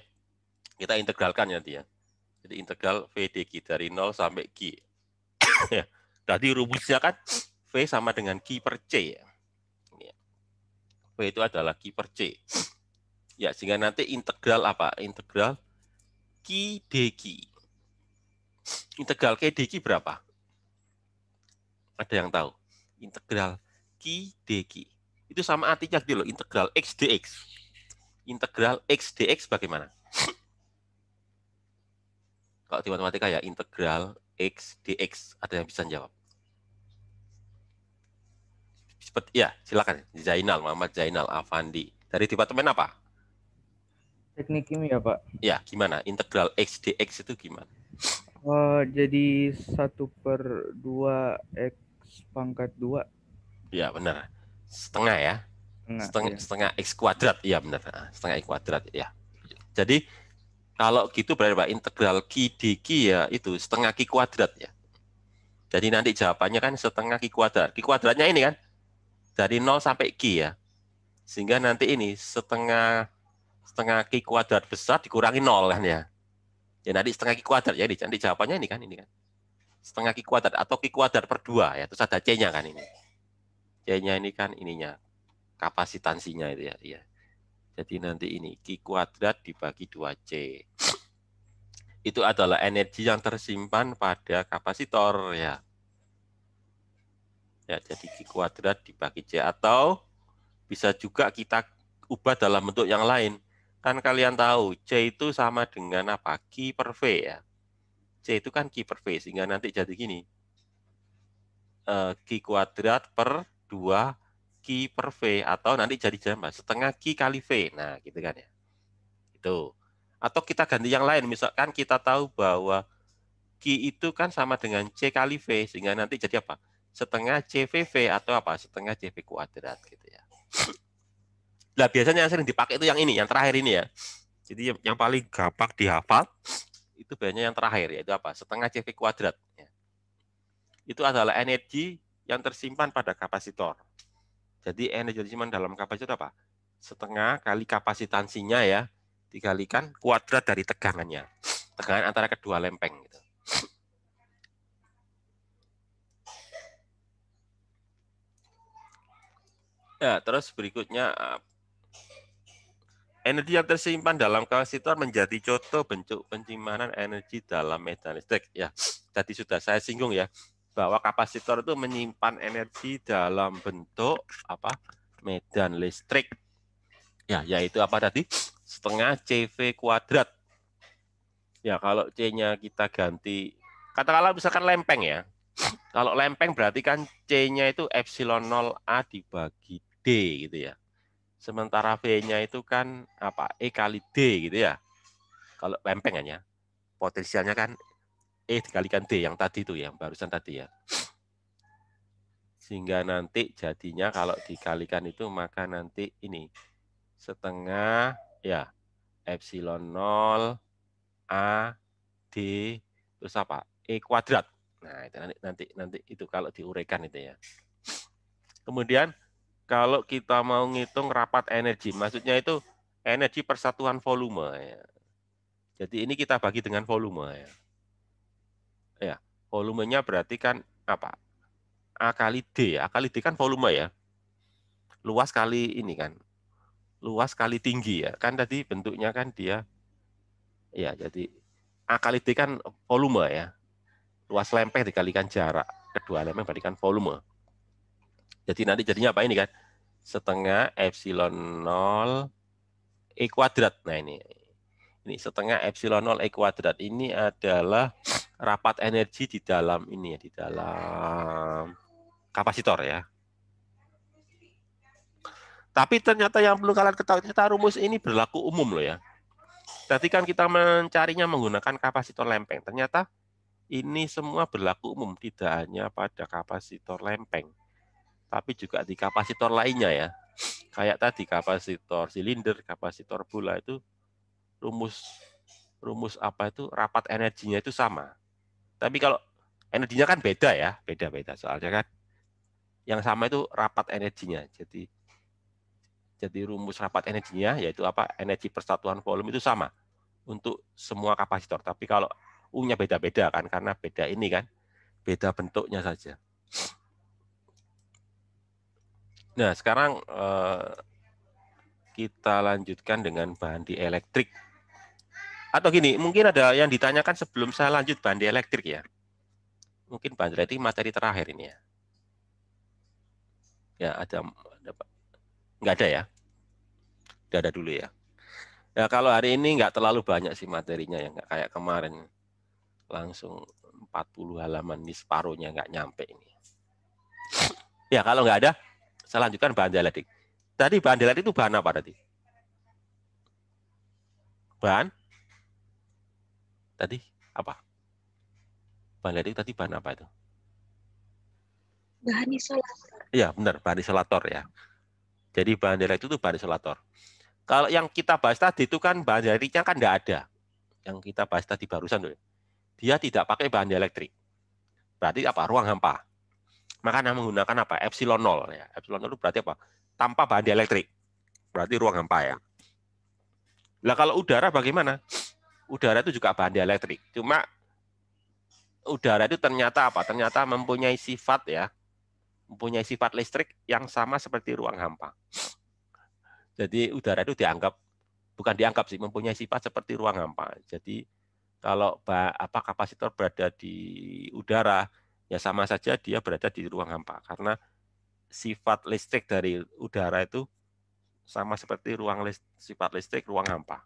Kita integralkan nanti ya. Jadi integral V dq dari 0 sampai Q. Ya. Tadi rumusnya kan V V sama dengan Q per C. V itu adalah Q per C. Ya, sehingga nanti integral apa? Integral Q dQ. Integral Q dQ berapa? Ada yang tahu? Integral Q dQ. Itu sama artinya gitu loh, integral X dx. Integral X dx bagaimana? Kalau di matematika ya, integral X dx. Ada yang bisa jawab? Ya, silakan. Zainal, Muhammad Zainal Afandi. Dari departemen apa? Teknik kimia, Pak. Ya, gimana? Integral X dx itu gimana? Jadi 1/2 X pangkat 2. Ya, benar. Setengah ya. Enggak, ya. Setengah X kuadrat. Iya, benar. Setengah X kuadrat. Ya. Jadi, kalau gitu berarti Pak, integral Q dQ ya itu setengah Q kuadrat ya. Jadi nanti jawabannya kan setengah Q kuadrat. Q kuadratnya ini kan dari 0 sampai Q ya. Sehingga nanti ini setengah Q kuadrat besar dikurangi 0 kan ya. Ya nanti setengah Q kuadrat ya. Nanti jawabannya ini kan. Setengah Q kuadrat atau Q kuadrat per 2 ya. Terus ada C-nya kan ini. C-nya ini kan ininya. Kapasitansinya itu ya. Iya. Jadi nanti ini Q kuadrat dibagi 2C. Itu adalah energi yang tersimpan pada kapasitor ya. Ya, jadi Q kuadrat dibagi C atau bisa juga kita ubah dalam bentuk yang lain. Kan kalian tahu C itu sama dengan apa? Q per V ya. C itu kan Q per V sehingga nanti jadi gini. Q kuadrat per 2 Q per V atau nanti jadi jambah setengah Q kali V. Nah, gitu kan ya. Itu. Atau kita ganti yang lain, misalkan kita tahu bahwa Q itu kan sama dengan C kali V, sehingga nanti jadi apa? Setengah CVV atau apa? Setengah CV kuadrat gitu ya. Nah, biasanya yang sering dipakai itu yang ini, yang terakhir ini ya. Jadi yang paling gampang dihafal itu biasanya yang terakhir, yaitu apa? Setengah CV kuadrat. Ya. Itu adalah energi yang tersimpan pada kapasitor. Jadi energi yang tersimpan dalam kapasitor apa? Setengah kali kapasitansinya ya, dikalikan kuadrat dari tegangannya. Tegangan antara kedua lempeng. Gitu. Nah, terus berikutnya energi yang tersimpan dalam kapasitor menjadi contoh bentuk penyimpanan energi dalam medan listrik. Ya, tadi sudah saya singgung ya bahwa kapasitor itu menyimpan energi dalam bentuk apa? Medan listrik. Ya, yaitu apa tadi? Setengah CV kuadrat. Ya, kalau C-nya kita ganti, katakanlah misalkan lempeng ya. Kalau lempeng berarti kan C-nya itu epsilon 0A dibagi D gitu ya. Sementara V-nya itu kan apa? E kali D gitu ya. Kalau lempeng kan ya. Potensialnya kan E dikalikan D yang tadi itu yang barusan tadi ya. Sehingga nanti jadinya kalau dikalikan itu maka nanti ini setengah ya epsilon 0 A D terus apa? E kuadrat. Nah, itu nanti itu kalau diuraikan itu ya. Kemudian kalau kita mau ngitung rapat energi, maksudnya itu energi persatuan volume ya. Jadi ini kita bagi dengan volume ya. Ya, volumenya berarti kan apa? A kali D. A kali D kan volume ya. Luas kali ini kan. Luas kali tinggi ya. Kan tadi bentuknya kan dia ya jadi A kali D kan volume ya. Luas lempeng dikalikan jarak. Kedua lempeng berikan volume. Jadi nanti jadinya apa ini kan? Setengah epsilon 0 E kuadrat. Nah ini setengah epsilon 0 E kuadrat. Ini adalah rapat energi di dalam ini ya, di dalam kapasitor ya. Tapi ternyata yang perlu kalian ketahui, ternyata rumus ini berlaku umum loh ya. Tadi kan kita mencarinya menggunakan kapasitor lempeng. Ternyata ini semua berlaku umum, tidak hanya pada kapasitor lempeng, tapi juga di kapasitor lainnya ya. Kayak tadi kapasitor silinder, kapasitor bola itu rumus apa itu rapat energinya itu sama. Tapi kalau energinya kan beda ya, beda-beda soalnya kan. Yang sama itu rapat energinya. Jadi rumus rapat energinya yaitu apa? Energi persatuan volume itu sama untuk semua kapasitor. Tapi kalau U-nya beda-beda kan karena beda ini kan, beda bentuknya saja. Nah, sekarang kita lanjutkan dengan bahan dielektrik. Atau gini, mungkin ada yang ditanyakan sebelum saya lanjut bahan dielektrik ya. Mungkin bahan dielektrik materi terakhir ini ya. Ya, ada Pak. Nggak ada ya? Nggak ada dulu ya. Ya, kalau hari ini nggak terlalu banyak sih materinya ya, nggak kayak kemarin. Langsung 40 halaman, ini separuhnya nggak nyampe ini. Ya, kalau nggak ada, saya lanjutkan bahan dielektrik. Tadi bahan dielektrik itu bahan apa tadi? Bahan tadi apa? Bahan dielektrik tadi bahan apa itu? Bahan isolator. Iya, benar, bahan isolator ya. Jadi bahan dielektrik itu bahan isolator. Kalau yang kita bahas tadi itu kan bahan dielektriknya kan nggak ada. Yang kita bahas tadi barusan tuh. Dia tidak pakai bahan dielektrik. Berarti apa? Ruang hampa. Makanya menggunakan apa? Epsilon 0 ya. Epsilon 0 itu berarti apa? Tanpa bahan dielektrik. Berarti ruang hampa ya. Nah, kalau udara bagaimana? Udara itu juga bahan dielektrik. Cuma udara itu ternyata apa? Ternyata mempunyai sifat ya. Mempunyai sifat listrik yang sama seperti ruang hampa. Jadi udara itu bukan dianggap sih, mempunyai sifat seperti ruang hampa. Jadi kalau kapasitor berada di udara, ya sama saja dia berada di ruang hampa. Karena sifat listrik dari udara itu sama seperti sifat listrik ruang hampa.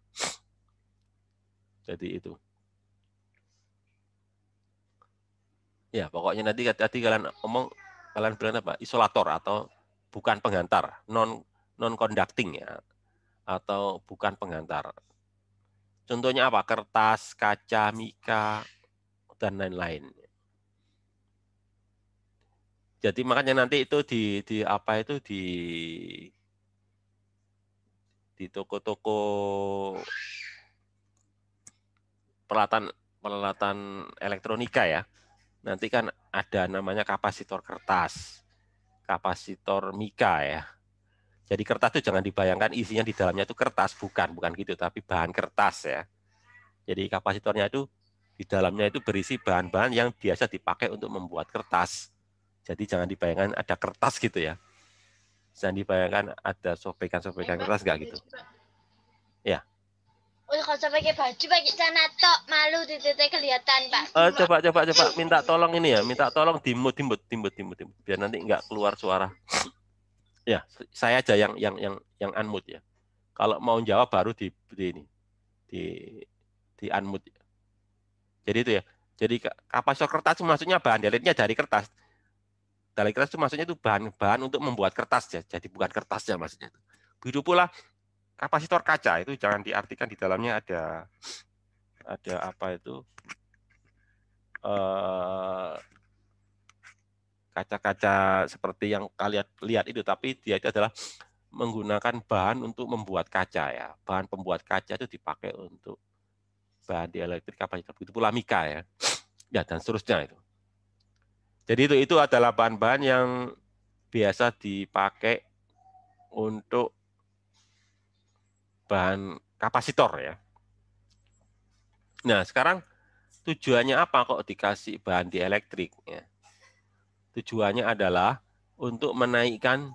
Jadi itu. Ya, pokoknya nanti kalian bilang apa? Isolator atau bukan penghantar, non conducting ya, atau bukan penghantar. Contohnya apa? Kertas, kaca, mika, dan lain-lain. Jadi makanya nanti itu di toko-toko peralatan elektronika ya. Nanti kan ada namanya kapasitor kertas, kapasitor mika ya. Jadi kertas itu jangan dibayangkan isinya di dalamnya itu kertas, bukan gitu, tapi bahan kertas ya. Jadi kapasitornya itu di dalamnya itu berisi bahan-bahan yang biasa dipakai untuk membuat kertas. Jadi jangan dibayangkan ada kertas gitu ya. Jangan dibayangkan ada sobekan-sobekan kertas, enggak gitu. Ya. Oh, kalau usah pakai baju, pakai celana tok, malu titik kelihatan, Pak. Coba minta tolong ini ya, minta tolong dimut biar nanti enggak keluar suara. Ya, saya aja yang unmute ya. Kalau mau jawab baru di ini di unmute. Jadi itu ya. Jadi kapasitor kertas itu maksudnya bahan dielektrik dari kertas. Dari kertas itu maksudnya itu bahan untuk membuat kertas ya. Jadi bukan kertasnya maksudnya itu. Begitu pula kapasitor kaca itu jangan diartikan di dalamnya ada apa itu kaca-kaca seperti yang kalian lihat itu, tapi dia itu adalah menggunakan bahan untuk membuat kaca ya. Bahan pembuat kaca itu dipakai untuk bahan dielektrik kapasitor. Begitu pula mika ya. Ya dan seterusnya itu. Jadi itu adalah bahan-bahan yang biasa dipakai untuk bahan kapasitor ya. Nah, sekarang tujuannya apa kok dikasih bahan dielektrik ya? Tujuannya adalah untuk menaikkan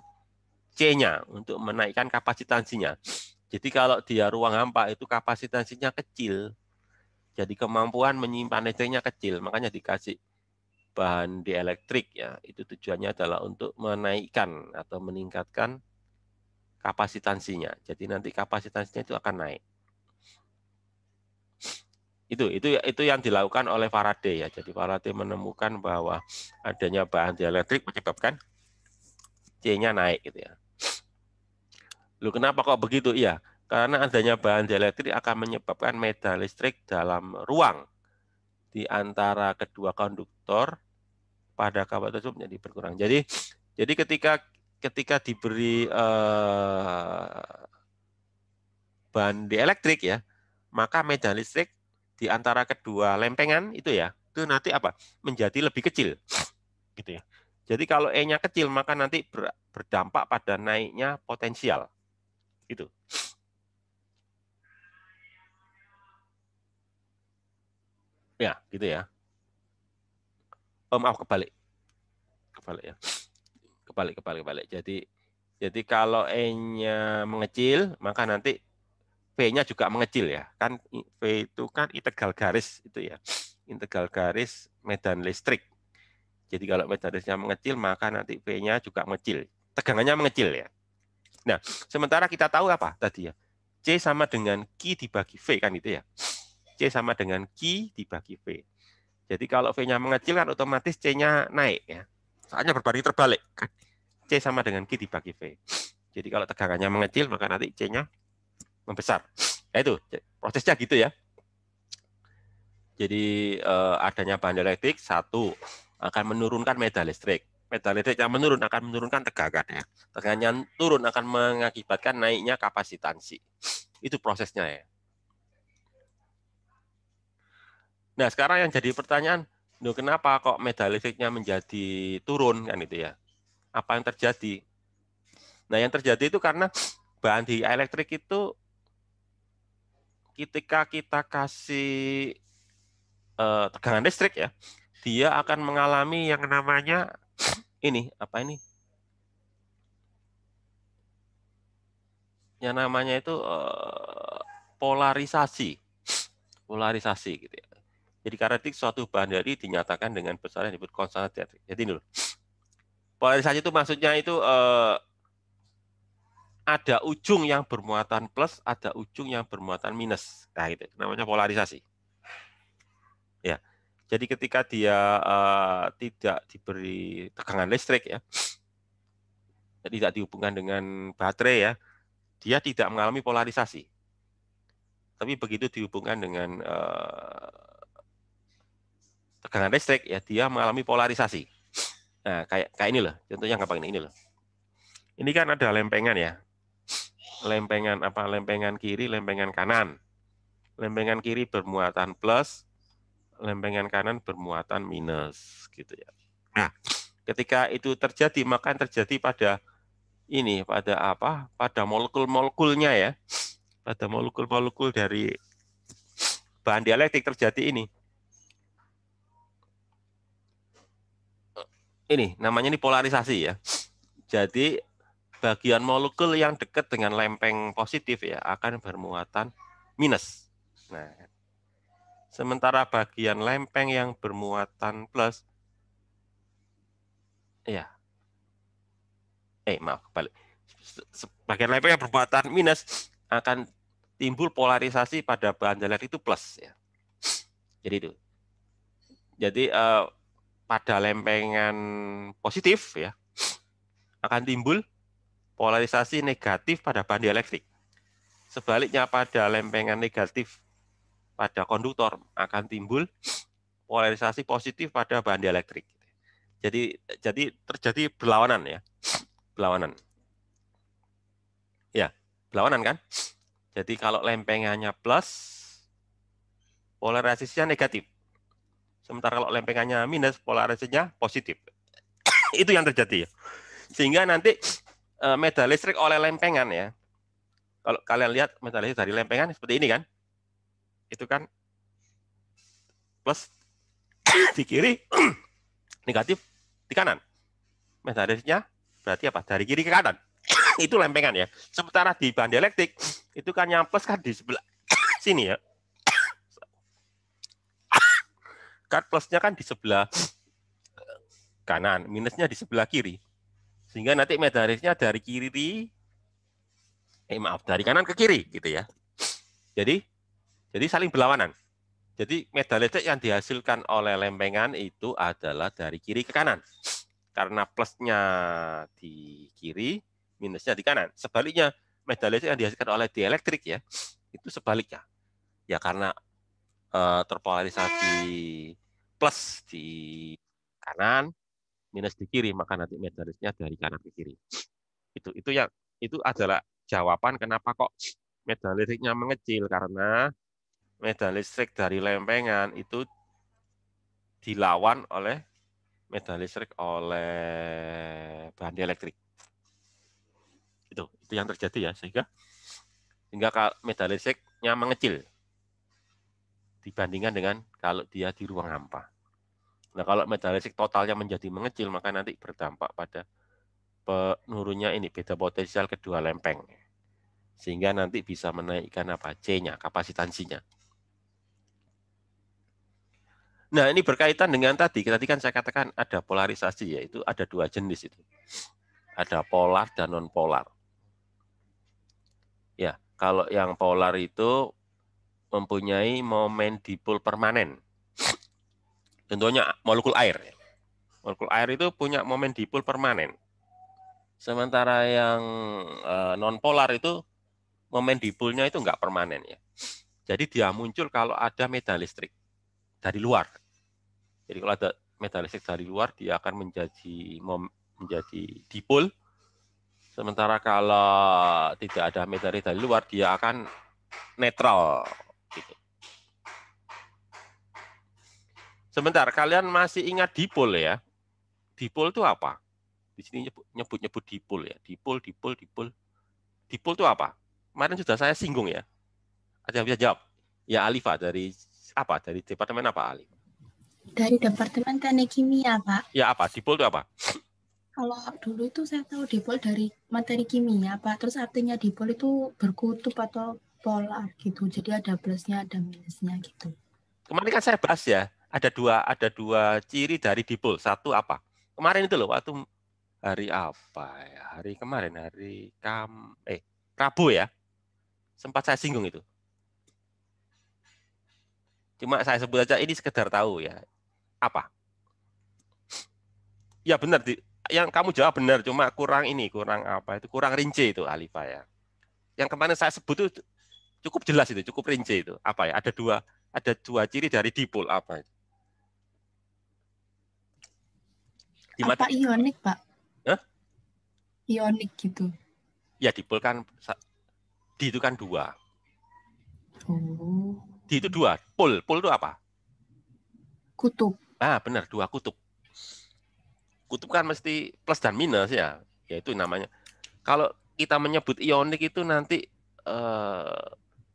C-nya, untuk menaikkan kapasitansinya. Jadi kalau dia ruang hampa itu kapasitansinya kecil. Jadi kemampuan menyimpan listriknya kecil, makanya dikasih bahan dielektrik ya. Itu tujuannya adalah untuk menaikkan atau meningkatkan kapasitansinya. Jadi nanti kapasitansinya itu akan naik. Itu yang dilakukan oleh Faraday ya. Jadi Faraday menemukan bahwa adanya bahan dielektrik menyebabkan C-nya naik gitu ya. Loh, kenapa kok begitu? Iya, karena adanya bahan dielektrik akan menyebabkan medan listrik dalam ruang di antara kedua konduktor pada kabel tersebut menjadi berkurang. Jadi ketika diberi bahan dielektrik ya, maka medan listrik di antara kedua lempengan itu ya, itu nanti apa? Menjadi lebih kecil. Gitu ya. Jadi kalau E-nya kecil maka nanti berdampak pada naiknya potensial. Gitu. Ya, gitu ya. Oh, maaf kebalik. Kebalik ya. Kebalik. Jadi Jadi kalau E-nya mengecil, maka nanti V-nya juga mengecil ya. Kan V itu kan integral garis itu ya. Integral garis medan listrik. Jadi kalau medan listriknya mengecil, maka nanti V-nya juga mengecil. Tegangannya mengecil ya. Nah, sementara kita tahu apa tadi ya? C sama dengan Q dibagi V kan itu ya. C sama dengan Q dibagi V. Jadi kalau V-nya mengecil kan otomatis C-nya naik ya. Soalnya berbanding terbalik. C sama dengan Q dibagi V. Jadi kalau tegangannya mengecil, maka nanti C-nya membesar. Ya itu, prosesnya gitu ya. Jadi adanya bahan elektrik, satu, akan menurunkan medan listrik. Medan listrik yang menurun akan menurunkan tegangan. Ya. Tegangan yang turun akan mengakibatkan naiknya kapasitansi. Itu prosesnya ya. Nah, sekarang yang jadi pertanyaan, kenapa kok medan listriknya menjadi turun kan itu ya? Apa yang terjadi? Nah, yang terjadi itu karena bahan di elektrik itu ketika kita kasih tegangan listrik ya, dia akan mengalami yang namanya ini apa ini? Yang namanya itu polarisasi, polarisasi gitu ya. Jadi karetik suatu bahan dari dinyatakan dengan besar yang disebut konstanta. Jadi ini loh. Polarisasi itu maksudnya itu ada ujung yang bermuatan plus, ada ujung yang bermuatan minus. Nah, itu namanya polarisasi. Ya. Jadi ketika dia tidak diberi tegangan listrik ya, tidak dihubungkan dengan baterai ya, dia tidak mengalami polarisasi. Tapi begitu dihubungkan dengan tegangan listrik ya, dia mengalami polarisasi. Nah, kayak ini loh, contohnya gampang ini loh. Ini kan ada lempengan ya. Lempengan apa? Lempengan kiri, lempengan kanan. Lempengan kiri bermuatan plus, lempengan kanan bermuatan minus gitu ya. Nah, ketika itu terjadi, maka yang terjadi pada ini, pada apa? Pada molekul-molekulnya ya. Pada molekul-molekul dari bahan dielektrik terjadi ini. Ini namanya ini polarisasi ya. Jadi bagian molekul yang dekat dengan lempeng positif ya akan bermuatan minus. Nah, sementara bagian lempeng yang bermuatan plus ya maaf kebalik. Bagian lempeng yang bermuatan minus akan timbul polarisasi pada bahan elektrik itu plus ya. Jadi itu. Jadi pada lempengan positif ya akan timbul polarisasi negatif pada bahan dielektrik. Sebaliknya pada lempengan negatif pada konduktor akan timbul polarisasi positif pada bahan dielektrik. Jadi terjadi berlawanan ya. Berlawanan. Ya, berlawanan kan? Jadi kalau lempengannya plus polarisasinya negatif. Sementara kalau lempengannya minus polarisasinya positif. Itu yang terjadi ya. Sehingga nanti medan listrik oleh lempengan ya. Kalau kalian lihat medan listrik dari lempengan seperti ini kan. Itu kan plus di kiri, negatif di kanan. Medan listriknya berarti apa? Dari kiri ke kanan. Itu lempengan ya. Sementara di bahan dielektrik itu kan yang plus kan di sebelah sini ya. Kan plusnya kan di sebelah kanan, minusnya di sebelah kiri. Sehingga nanti medan listriknya dari kiri dari kanan ke kiri gitu ya. Jadi saling berlawanan. Jadi medan listrik yang dihasilkan oleh lempengan itu adalah dari kiri ke kanan. Karena plusnya di kiri, minusnya di kanan. Sebaliknya, medan listrik yang dihasilkan oleh dielektrik ya, itu sebaliknya. Ya karena terpolarisasi plus di kanan, minus di kiri, maka nanti medan listriknya dari kanan ke kiri. Itu adalah jawaban kenapa kok medan listriknya mengecil, karena medan listrik dari lempengan itu dilawan oleh medan listrik oleh bahan dielektrik. Itu yang terjadi ya, sehingga medan listriknya mengecil dibandingkan dengan kalau dia di ruang hampa. Nah, kalau medan listrik totalnya menjadi mengecil, maka nanti berdampak pada penurunnya ini beda potensial kedua lempeng. Sehingga nanti bisa menaikkan apa? C-nya, kapasitansinya. Nah, ini berkaitan dengan tadi kan saya katakan ada polarisasi, yaitu ada dua jenis itu. Ada polar dan non polar. Ya, kalau yang polar itu mempunyai momen dipol permanen. Contohnya molekul air. Molekul air itu punya momen dipol permanen. Sementara yang non polar itu momen dipolnya itu enggak permanen ya. Jadi dia muncul kalau ada medan listrik dari luar. Jadi kalau ada medan listrik dari luar, dia akan menjadi dipol. Sementara kalau tidak ada medan listrik dari luar, dia akan netral. Gitu. Sebentar, kalian masih ingat dipol ya? Dipol itu apa? Di sini nyebut dipol ya. Dipol. Dipol itu apa? Kemarin sudah saya singgung ya. Ada yang bisa jawab? Ya, Alifa dari apa? Dari departemen apa, Alif? Dari Departemen Teknik Kimia, Pak. Ya, apa? Dipol itu apa? Kalau dulu itu saya tahu dipol dari materi kimia, Pak. Terus artinya dipol itu berkutub atau polar gitu. Jadi ada plusnya, ada minusnya gitu. Kemarin kan saya bahas ya, ada dua ciri dari dipol. Satu apa? Kemarin itu loh, waktu hari apa ya? Hari kemarin, Rabu ya. Sempat saya singgung itu. Cuma saya sebut aja ini sekedar tahu ya. Apa? Ya benar, yang kamu jawab benar, cuma kurang apa itu, kurang rinci itu Alifa ya. Yang kemarin saya sebut itu cukup jelas itu, cukup rinci itu. Apa ya? Ada dua ciri dari dipol apa itu? Apa ionik, Pak? Hah? Ionik gitu. Ya dipol kan di itu kan dua. Oh. Di itu dua. Pol itu apa? Kutub. Ah, benar, dua kutub. Kutub kan mesti plus dan minus ya. Ya itu namanya. Kalau kita menyebut ionik itu nanti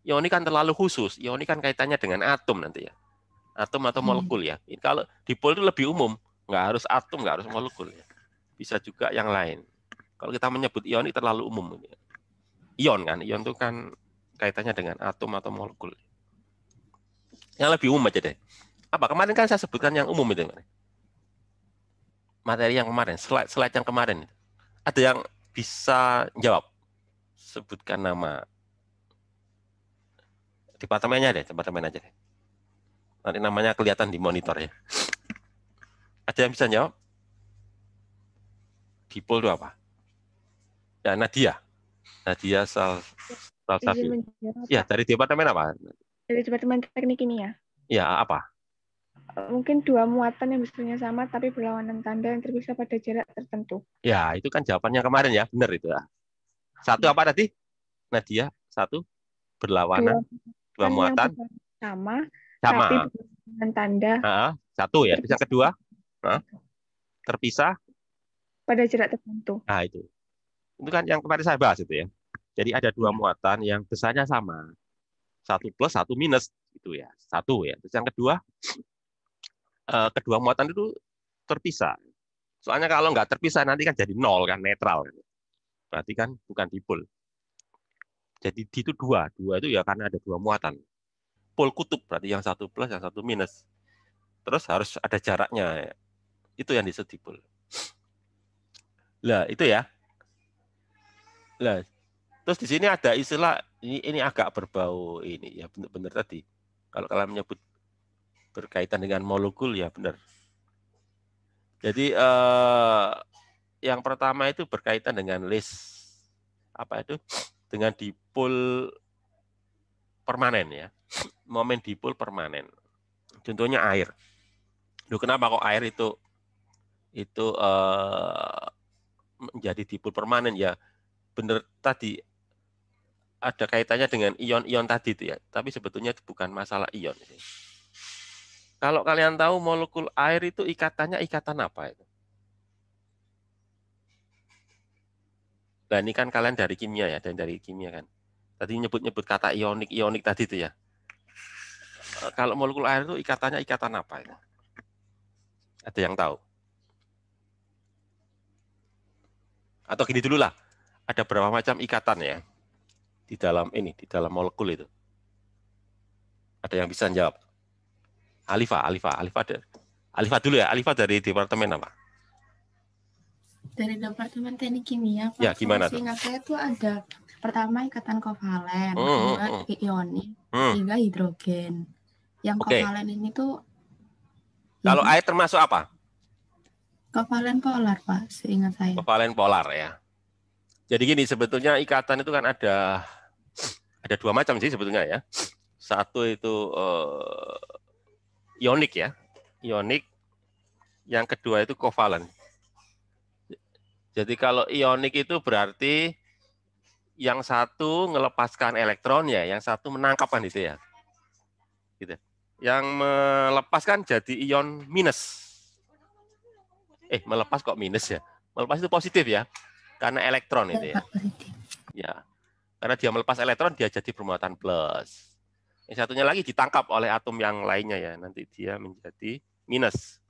ionik kan terlalu khusus. Ionik kan kaitannya dengan atom nanti ya. Atom atau molekul ya. Kalau dipol itu lebih umum, nggak harus atom, nggak harus molekul ya. Bisa juga yang lain. Kalau kita menyebut ionik terlalu umum. Ion kan, ion itu kan kaitannya dengan atom atau molekul. Yang lebih umum aja deh. Apa? Kemarin kan saya sebutkan yang umum itu. Materi yang kemarin, slide yang kemarin. Ada yang bisa jawab? Sebutkan nama departemennya deh, departemen aja deh. Nanti namanya kelihatan di monitor ya. Ada yang bisa jawab? Dipol itu apa? Ya, Nadia Salsabila. Ya, dari departemen apa? Dari Departemen Teknik Kimia. Ya, apa? Mungkin dua muatan yang besarnya sama tapi berlawanan tanda yang terpisah pada jarak tertentu. Ya, itu kan jawabannya kemarin ya, benar itu. Satu apa tadi? Nadia, satu berlawanan, dua muatan sama. Tapi dengan tanda. Satu ya. Terus yang kedua, terpisah pada jarak tertentu. Nah, itu kan yang kemarin saya bahas itu ya. Jadi ada dua muatan yang besarnya sama. Satu plus, satu minus gitu ya. Satu ya. Terus yang kedua, kedua muatan itu terpisah. Soalnya kalau nggak terpisah nanti kan jadi nol kan, netral. Berarti kan bukan dipol. Jadi itu dua itu ya karena ada dua muatan. Pol kutub berarti yang satu plus, yang satu minus. Terus harus ada jaraknya. Itu yang disebut dipol. Lah, itu ya. Lah, terus di sini ada istilah ini agak berbau ini ya benar tadi. Kalau kalian menyebut berkaitan dengan molekul ya benar. Jadi yang pertama itu berkaitan dengan list apa itu? Dengan dipol permanen ya. Momen dipol permanen. Contohnya air. Loh, kenapa kok air itu menjadi dipol permanen ya? Benar tadi ada kaitannya dengan ion-ion tadi itu ya. Tapi sebetulnya itu bukan masalah ion. Kalau kalian tahu molekul air itu ikatannya ikatan apa itu? Nah, ini kan kalian dari kimia ya, dan dari kimia kan. Tadi nyebut-nyebut kata ionik tadi itu ya. Kalau molekul air itu ikatannya ikatan apa itu? Ada yang tahu? Atau gini dulu lah, ada berapa macam ikatan ya di dalam molekul itu? Ada yang bisa jawab? Alifa dulu ya. Alifa dari departemen apa? Dari Departemen Teknik Kimia, Pak. Ya, gimana tuh? Seingat saya tuh ada pertama ikatan kovalen, Hmm, kedua hmm, ionik, hmm. ketiga hidrogen. Yang Oke. kovalen ini tuh Kalau ya, air termasuk apa? kovalen polar, Pak, seingat saya. Kovalen polar ya. Jadi gini, sebetulnya ikatan itu kan ada dua macam sih sebetulnya ya. Satu itu ionik ya, ionik. Yang kedua itu kovalen. Jadi kalau ionik itu berarti yang satu melepaskan elektron ya, yang satu menangkap kan itu ya. Gitu. Yang melepaskan jadi ion minus. Melepas kok minus ya? Melepas itu positif ya, karena elektron itu ya. Ya, karena dia melepas elektron dia jadi bermuatan plus. Yang satunya lagi ditangkap oleh atom yang lainnya ya, nanti dia menjadi minus.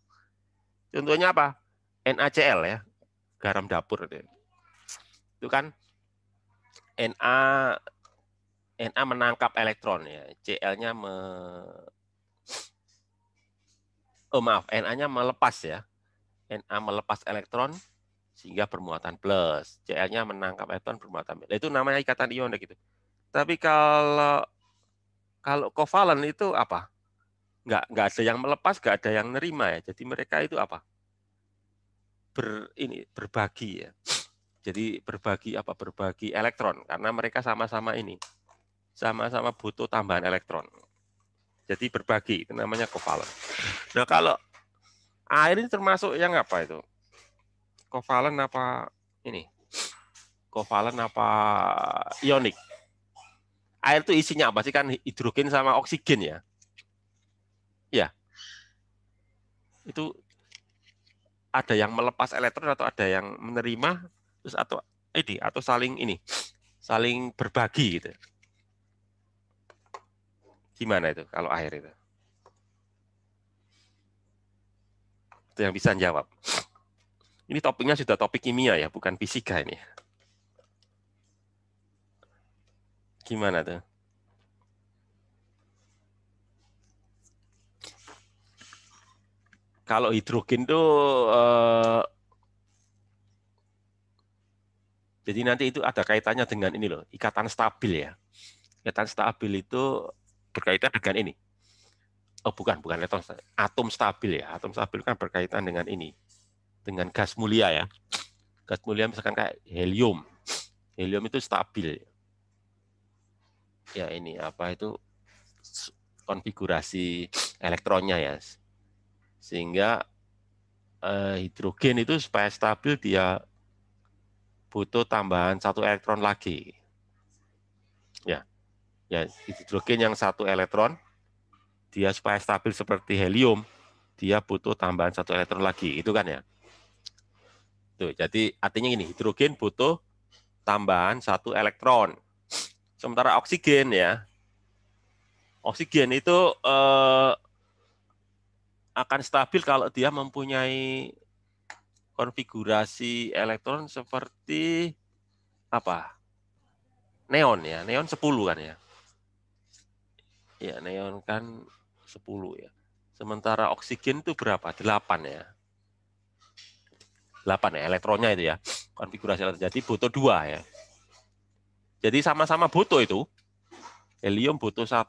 Contohnya apa? NaCl ya, garam dapur itu kan Na menangkap elektron ya, Cl-nya Na-nya melepas ya, Na melepas elektron sehingga bermuatan plus, Cl-nya menangkap elektron bermuatan minus. Itu namanya ikatan ionik gitu. Tapi kalau kovalen itu apa? Nggak ada yang melepas, nggak ada yang nerima ya. Jadi mereka itu apa? Berbagi ya. Jadi berbagi elektron karena mereka sama-sama sama-sama butuh tambahan elektron. Jadi berbagi, itu namanya kovalen. Nah, kalau air ini termasuk yang apa itu? Kovalen apa ini? Kovalen apa ionik? Air itu isinya apa sih? Kan hidrogen sama oksigen ya. Ya. Itu ada yang melepas elektron atau ada yang menerima terus atau saling berbagi gitu. Gimana itu kalau air itu? Itu yang bisa jawab. Ini topiknya sudah topik kimia ya, bukan fisika ini. Gimana tuh? Kalau hidrogen tuh jadi nanti itu ada kaitannya dengan ini loh, ikatan stabil ya. Ikatan stabil itu berkaitan dengan ini. Oh, bukan atom stabil ya. Atom stabil kan berkaitan dengan ini. Dengan gas mulia ya. Gas mulia misalkan kayak helium. Helium itu stabil. Ya ini apa itu konfigurasi elektronnya ya. Sehingga hidrogen itu supaya stabil dia butuh tambahan 1 elektron lagi. Ya, hidrogen yang 1 elektron, dia supaya stabil seperti helium, dia butuh tambahan 1 elektron lagi, itu kan ya. Tuh, jadi artinya gini, hidrogen butuh tambahan 1 elektron. Sementara oksigen ya, oksigen itu akan stabil kalau dia mempunyai konfigurasi elektron seperti apa? Neon ya, neon 10 kan ya. Ya, neon kan 10 ya. Sementara oksigen itu berapa? 8 ya. 8 ya, elektronnya itu ya. Konfigurasi elektron. Jadi butuh 2 ya. Jadi sama-sama butuh itu. Helium butuh 1,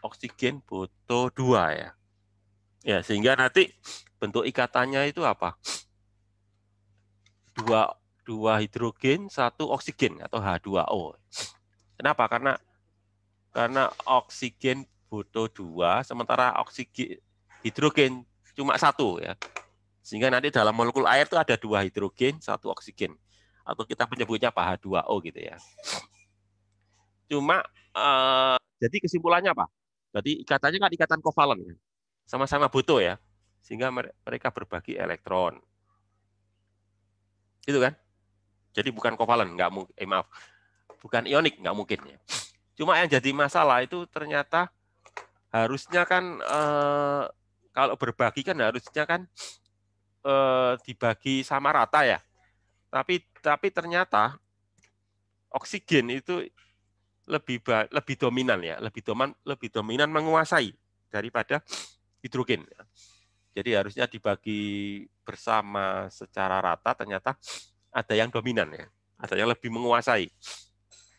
oksigen butuh 2 ya. Ya, sehingga nanti bentuk ikatannya itu apa? 2 hidrogen, 1 oksigen atau H2O. Kenapa? Karena oksigen butuh 2, sementara hidrogen cuma 1 ya. Sehingga nanti dalam molekul air itu ada 2 hidrogen, 1 oksigen. Atau kita menyebutnya H2O gitu ya. Cuma jadi kesimpulannya apa? Jadi ikatannya kan ikatan kovalen. Sama-sama butuh ya. Sehingga mereka berbagi elektron. Itu kan? Jadi bukan kovalen, bukan ionik, nggak mungkin ya. Cuma yang jadi masalah itu ternyata harusnya kan kalau berbagi kan harusnya kan dibagi sama rata ya. Tapi tapi ternyata oksigen itu lebih dominan ya, lebih dominan menguasai daripada hidrogen. Jadi harusnya dibagi bersama secara rata, ternyata ada yang dominan ya, ada yang lebih menguasai.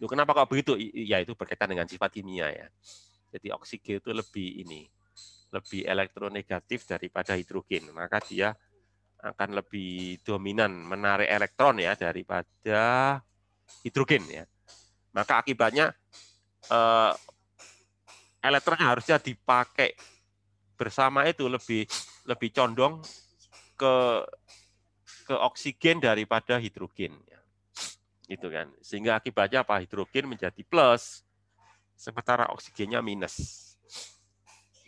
Loh, kenapa kok begitu? Ya itu berkaitan dengan sifat kimia ya. Jadi oksigen itu lebih elektronegatif daripada hidrogen, maka dia akan lebih dominan menarik elektron ya daripada hidrogen ya. Maka akibatnya elektronnya harusnya dipakai bersama itu lebih condong ke oksigen daripada hidrogen ya. Gitu kan. Sehingga akibatnya apa? Hidrogen menjadi plus sementara oksigennya minus.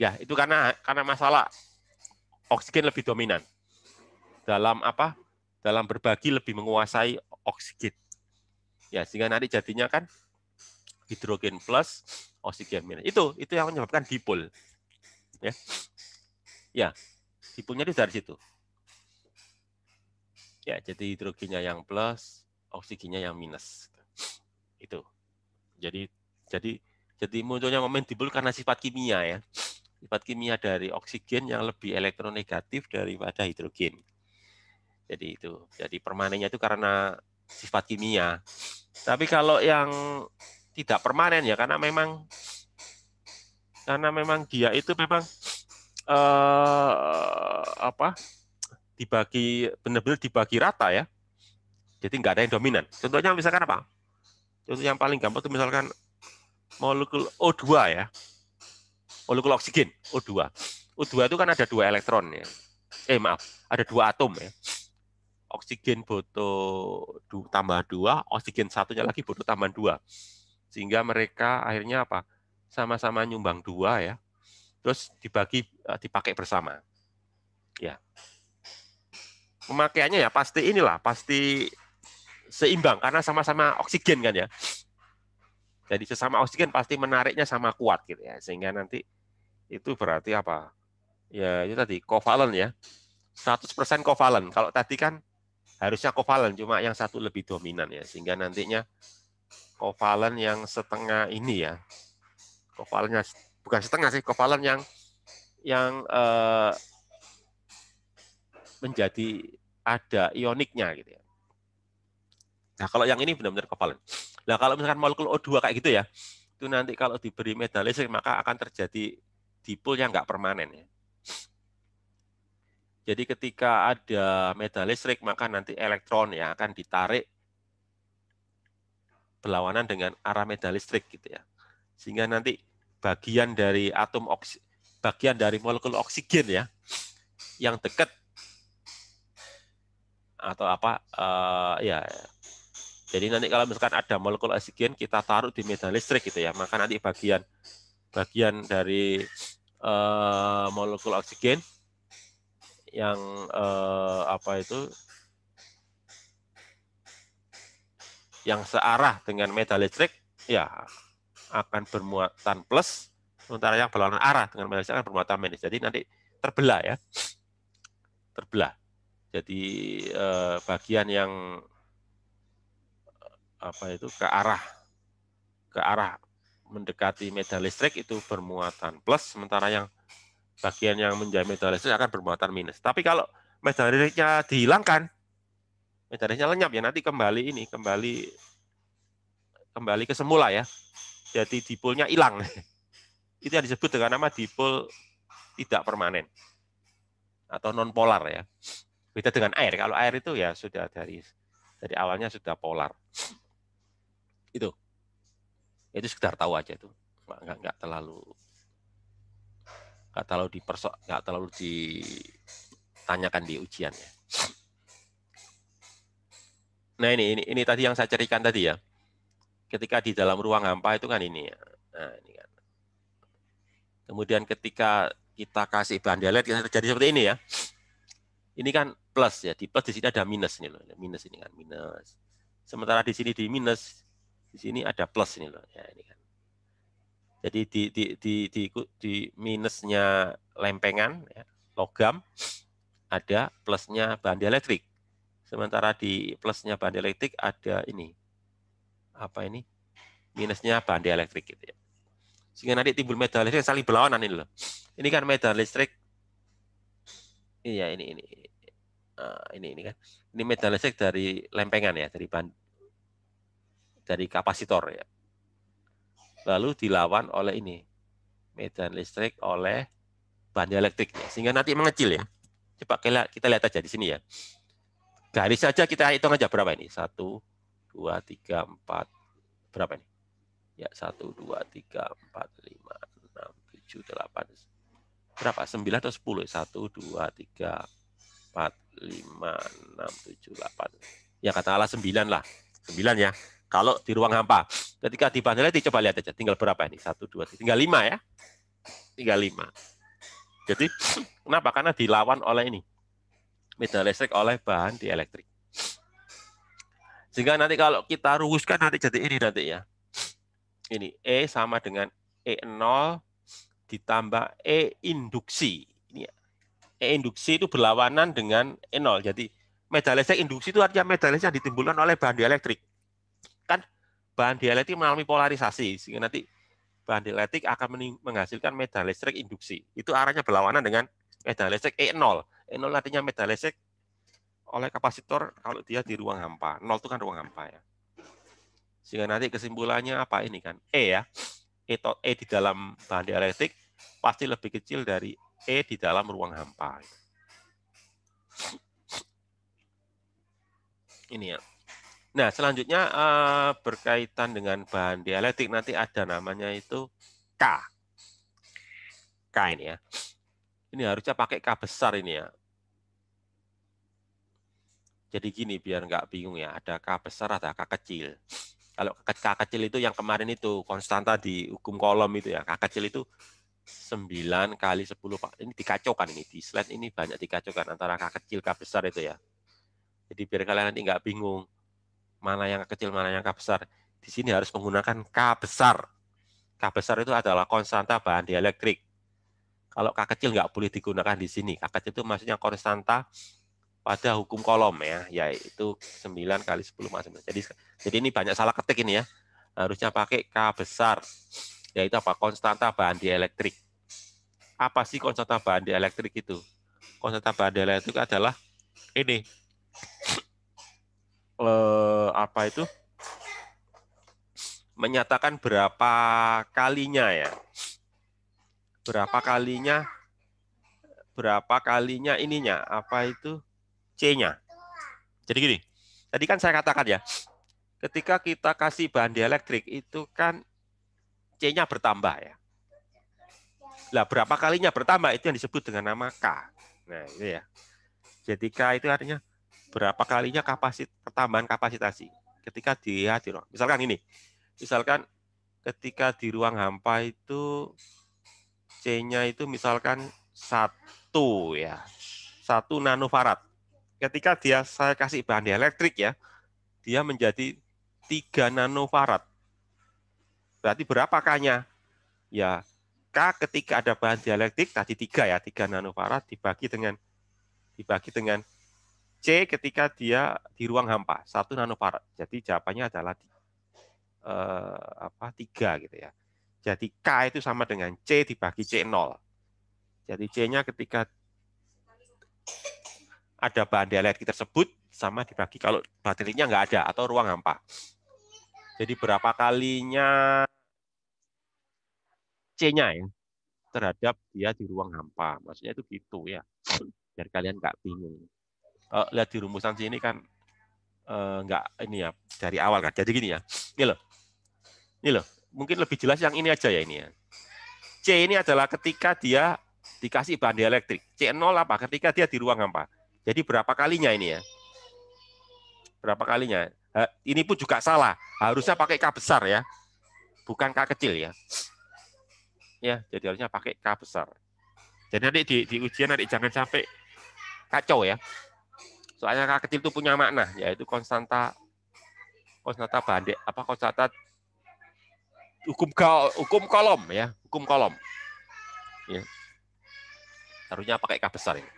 Ya, itu karena masalah oksigen lebih dominan. Dalam apa? Dalam berbagi lebih menguasai oksigen. Ya, sehingga nanti jadinya kan hidrogen plus, oksigen minus. Itu yang menyebabkan dipol. Ya, dipolnya itu dari situ. Ya, jadi hidrogennya yang plus, oksigennya yang minus. Itu. Jadi munculnya momen dipol karena sifat kimia ya. Sifat kimia dari oksigen yang lebih elektronegatif daripada hidrogen. Jadi itu. Jadi permanennya itu karena sifat kimia. Tapi kalau yang tidak permanen ya karena memang dia itu memang benar-benar dibagi rata ya. Jadi nggak ada yang dominan. Contohnya misalkan apa? Contoh yang paling gampang itu misalkan molekul O2 ya. Molekul oksigen O2. O2 itu kan ada 2 elektron ya. Ada 2 atom ya. Oksigen butuh tambah 2, oksigen satunya lagi butuh tambah 2. Sehingga mereka akhirnya apa? Sama-sama nyumbang 2 ya. Terus dipakai bersama. Ya. Pemakaiannya ya pasti seimbang karena sama-sama oksigen kan ya. Jadi sesama oksigen pasti menariknya sama kuat gitu ya. Sehingga nanti itu berarti apa? Ya itu tadi kovalen ya. 100% kovalen. Kalau tadi kan harusnya kovalen cuma yang satu lebih dominan ya. Sehingga nantinya kovalen yang setengah ini ya. Kovalennya bukan setengah sih, kovalen yang menjadi ada ioniknya gitu ya. Nah, kalau yang ini benar-benar kovalen. Nah, kalau misalkan molekul O2 kayak gitu ya, itu nanti kalau diberi metal listrik maka akan terjadi dipol yang nggak permanen ya. Jadi ketika ada metal listrik maka nanti elektron yang akan ditarik berlawanan dengan arah metal listrik gitu ya. Sehingga nanti bagian dari molekul oksigen ya yang dekat atau apa ya. Jadi nanti kalau misalkan ada molekul oksigen kita taruh di medan listrik gitu ya, maka nanti bagian dari molekul oksigen yang yang searah dengan medan listrik ya akan bermuatan plus, sementara yang berlawanan arah dengan medan listrik akan bermuatan minus. Jadi nanti terbelah ya, terbelah. Jadi bagian yang ke arah mendekati medan listrik itu bermuatan plus, sementara yang bagian yang menjadi medan listrik akan bermuatan minus. Tapi kalau medan listriknya dihilangkan, medan listriknya lenyap ya nanti kembali ke semula ya. Jadi dipolnya hilang. Itu yang disebut dengan nama dipol tidak permanen atau non polar ya. Beda dengan air. Kalau air itu ya sudah dari awalnya sudah polar. Itu sekedar tahu aja itu, nggak terlalu ditanyakan di ujian ya. Nah ini tadi yang saya cerikan tadi ya. Ketika di dalam ruang hampa itu kan ini ya. Nah, ini kan. Kemudian ketika kita kasih bandelet terjadi seperti ini ya. Ini kan plus ya, di plus di sini ada minus ini loh. Minus ini kan minus. Sementara di sini di minus, di sini ada plus ini loh. Ya ini kan. Jadi di minusnya lempengan ya, logam, ada plusnya bahan dieletrik. Sementara di plusnya bahan dielektrik ada ini. Apa ini? Minusnya bahan dielektrik gitu ya. Sehingga nanti timbul medan listrik saling berlawanan ini loh. Ini kan medan listrik. Iya, ini kan. Ini medan listrik dari lempengan ya, dari kapasitor ya. Lalu dilawan oleh ini medan listrik oleh bahan dielektriknya, sehingga nanti mengecil ya. Coba kita lihat aja di sini ya. Garis saja kita hitung aja berapa ini? 1, 2, 3, 4. Berapa ini? Ya, 1, 2, 3, 4, 5, 6, 7, 8. Berapa? 9 atau 10? 1, 2, 3, 4, 5, 6, 7, 8. Ya katakanlah 9 lah. 9 ya. Kalau di ruang hampa. Ketika di bahan dielektrik coba lihat aja. Tinggal berapa ini? 1, 2, 3. Tinggal 5 ya. Tinggal 5. Jadi kenapa? Karena dilawan oleh ini. Medan listrik oleh bahan dielektrik. Sehingga nanti kalau kita rumuskan nanti jadi ini nanti ya. Ini E sama dengan E0 ditambah E induksi. Ini E induksi itu berlawanan dengan E0. Jadi medan listrik induksi itu artinya medan listrik yang ditimbulkan oleh bahan dielektrik. Kan bahan dielektrik mengalami polarisasi. Sehingga nanti bahan dielektrik akan menghasilkan medan listrik induksi. Itu arahnya berlawanan dengan medan listrik E0. E0 artinya medan listrik oleh kapasitor kalau dia di ruang hampa. 0 itu kan ruang hampa ya. Sehingga nanti kesimpulannya apa ini kan? E ya. E di dalam bahan dielektrik pasti lebih kecil dari E di dalam ruang hampa. Ini ya. Nah, selanjutnya berkaitan dengan bahan dielektrik nanti ada namanya itu K. K ini ya. Ini harusnya pakai K besar ini ya. Jadi gini biar nggak bingung ya, ada K besar, ada K kecil. Kalau K kecil itu yang kemarin itu konstanta di hukum kolom itu ya, K kecil itu 9 kali 10 Pak. Ini dikacaukan ini di slide ini banyak dikacaukan antara K kecil K besar itu ya. Jadi biar kalian nanti nggak bingung mana yang K kecil mana yang K besar. Di sini harus menggunakan K besar. K besar itu adalah konstanta bahan dielektrik. Kalau K kecil nggak boleh digunakan di sini. K kecil itu maksudnya konstanta pada hukum kolom ya, yaitu 9 kali 10 × 9. Jadi ini banyak salah ketik ini ya. Harusnya pakai K besar, yaitu apa? Konstanta bahan dielektrik. Apa sih konstanta bahan dielektrik itu? Konstanta bahan dielektrik adalah ini. Apa itu? Menyatakan berapa kalinya ya. Berapa kalinya ininya, apa itu? C-nya. Jadi gini, tadi kan saya katakan ya, ketika kita kasih bahan dielektrik itu kan C-nya bertambah ya. Lah berapa kalinya bertambah itu yang disebut dengan nama K. Nah itu ya. Jadi K itu artinya berapa kalinya pertambahan kapasitasi. Ketika dia di ruang, misalkan ini, misalkan ketika di ruang hampa itu C-nya itu misalkan 1 ya, 1 nanofarad. Ketika saya kasih bahan dielektrik ya, dia menjadi 3 nanofarad. Berarti berapa K-nya? Ya, K ketika ada bahan dielektrik tadi 3 ya, 3 nanofarad dibagi dengan C ketika dia di ruang hampa, 1 nanofarad. Jadi jawabannya adalah 3 gitu ya. Jadi K itu sama dengan C dibagi C0. Jadi C-nya ketika ada bahan dielektrik tersebut sama dibagi kalau baterainya nggak ada atau ruang hampa. Jadi berapa kalinya C-nya ya terhadap dia di ruang hampa. Maksudnya itu gitu ya. Biar kalian nggak bingung. Lihat di rumusan sini kan nggak ini ya dari awal kan. Jadi gini ya. Ini loh. Mungkin lebih jelas yang ini aja ya ini ya. C ini adalah ketika dia dikasih bahan dielektrik. C0 apa? Ketika dia di ruang hampa. Jadi berapa kalinya ini ya? Berapa kalinya? Ini pun juga salah. Harusnya pakai K besar ya. Bukan K kecil ya. Ya, jadi harusnya pakai K besar. Jadi nanti di ujian nanti jangan sampai kacau ya. Soalnya K kecil itu punya makna, yaitu konstanta bahan konstanta hukum kolom ya, hukum kolom. Ya. Harusnya pakai K besar ini.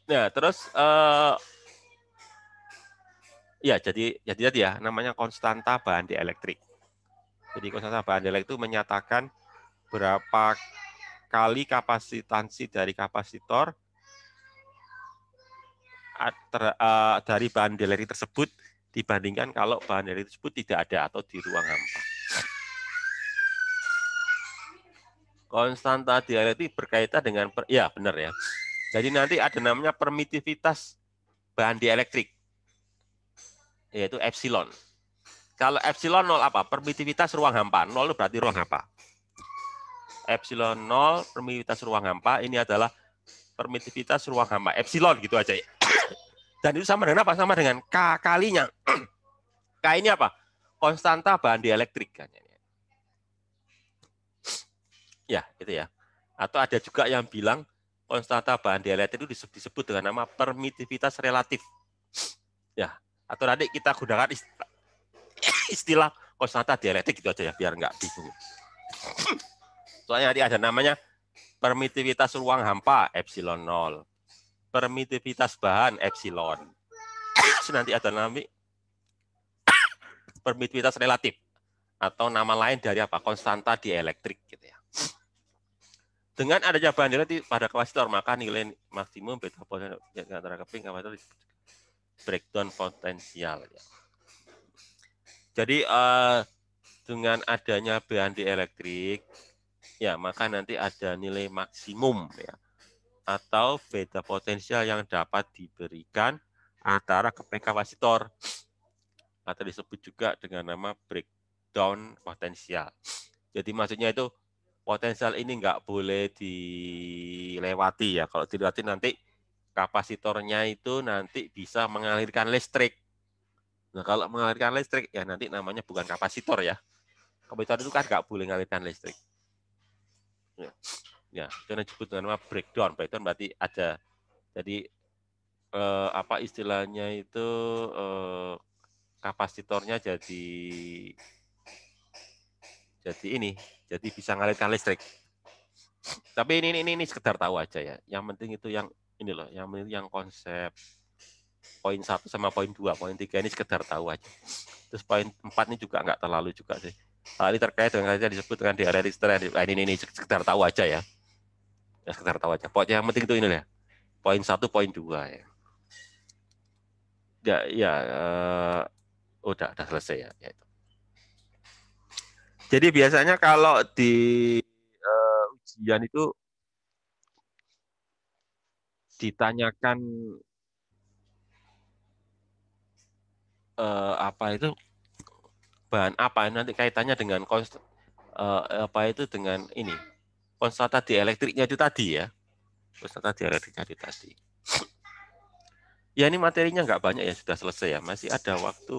Nah, terus ya jadi tadi ya namanya konstanta bahan dielektrik. Jadi konstanta bahan dielektrik itu menyatakan berapa kali kapasitansi dari kapasitor dari bahan dielektrik tersebut dibandingkan kalau bahan dielektrik tersebut tidak ada atau di ruang hampa. Konstanta dielektrik berkaitan dengan ya benar ya. Jadi nanti ada namanya permitivitas bahan dielektrik, yaitu epsilon. Kalau epsilon 0 apa? Permitivitas ruang hampa. 0 itu berarti ruang hampa. Epsilon 0 permitivitas ruang hampa ini adalah permitivitas ruang hampa. Epsilon gitu aja ya. Dan itu sama dengan apa? Sama dengan K kalinya. K ini apa? Konstanta bahan dielektrik. Ya, itu ya. Atau ada juga yang bilang konstanta bahan dielektrik itu disebut dengan nama permitivitas relatif. Ya, atau nanti kita gunakan istilah konstanta dielektrik gitu aja ya, biar nggak bingung. Soalnya nanti ada namanya permitivitas ruang hampa epsilon 0. Permitivitas bahan epsilon. Nanti ada namanya permitivitas relatif atau nama lain dari apa? Konstanta dielektrik gitu ya. Dengan adanya bahan dielektrik pada kapasitor, maka nilai maksimum beta potensial antara keping kapasitor breakdown potensial. Ya. Jadi dengan adanya bahan dielektrik, ya maka nanti ada nilai maksimum ya atau beta potensial yang dapat diberikan antara keping kapasitor atau disebut juga dengan nama breakdown potensial. Jadi maksudnya itu potensial ini nggak boleh dilewati ya. Kalau dilewati nanti kapasitornya itu nanti bisa mengalirkan listrik. Nah kalau mengalirkan listrik ya nanti namanya bukan kapasitor ya. Kapasitor itu kan nggak boleh mengalirkan listrik. Ya, itu disebut dengan nama breakdown. Breakdown berarti ada. Jadi apa istilahnya itu kapasitornya jadi ini. Jadi bisa mengalirkan listrik. Tapi ini sekedar tahu aja ya. Yang penting itu yang ini loh, yang penting yang konsep poin 1 sama poin 2, poin 3 ini sekedar tahu aja. Terus poin 4 ini juga nggak terlalu juga sih. Hal ini terkait dengan yang disebut dengan dielektrik. Ini sekedar tahu aja ya. Ya sekedar tahu aja. Pokoknya yang penting itu ini ya. Poin 1, poin 2 ya. Ya udah selesai ya. Jadi biasanya kalau di ujian itu ditanyakan apa itu bahan apa nanti kaitannya dengan apa itu dengan ini konstanta dielektriknya itu tadi ya, konstanta dielektriknya itu tadi. Ya ini materinya nggak banyak ya, sudah selesai ya, masih ada waktu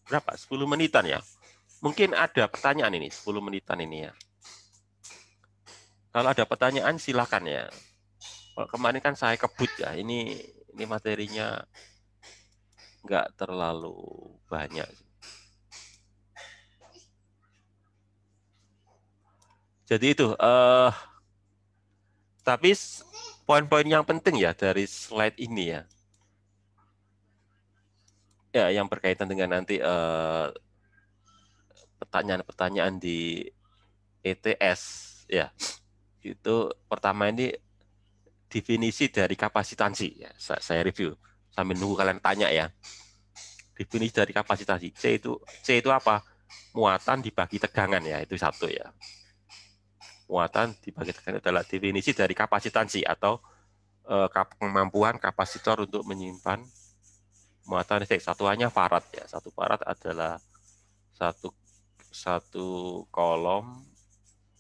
berapa? 10 menitan ya. Mungkin ada pertanyaan ini 10 menitan ini ya. Kalau ada pertanyaan silakan ya. Kalau kemarin kan saya kebut ya, ini materinya nggak terlalu banyak. Jadi itu, tapi poin-poin yang penting ya dari slide ini ya. Ya, yang berkaitan dengan nanti pertanyaan-pertanyaan di ETS ya. Itu pertama ini definisi dari kapasitansi ya. Saya review sambil nunggu kalian tanya ya. Definisi dari kapasitansi C itu apa? Muatan dibagi tegangan ya, itu satu ya. Muatan dibagi tegangan adalah definisi dari kapasitansi atau kemampuan kapasitor untuk menyimpan muatan listrik. Satuannya farad ya. 1 farad adalah satu kolom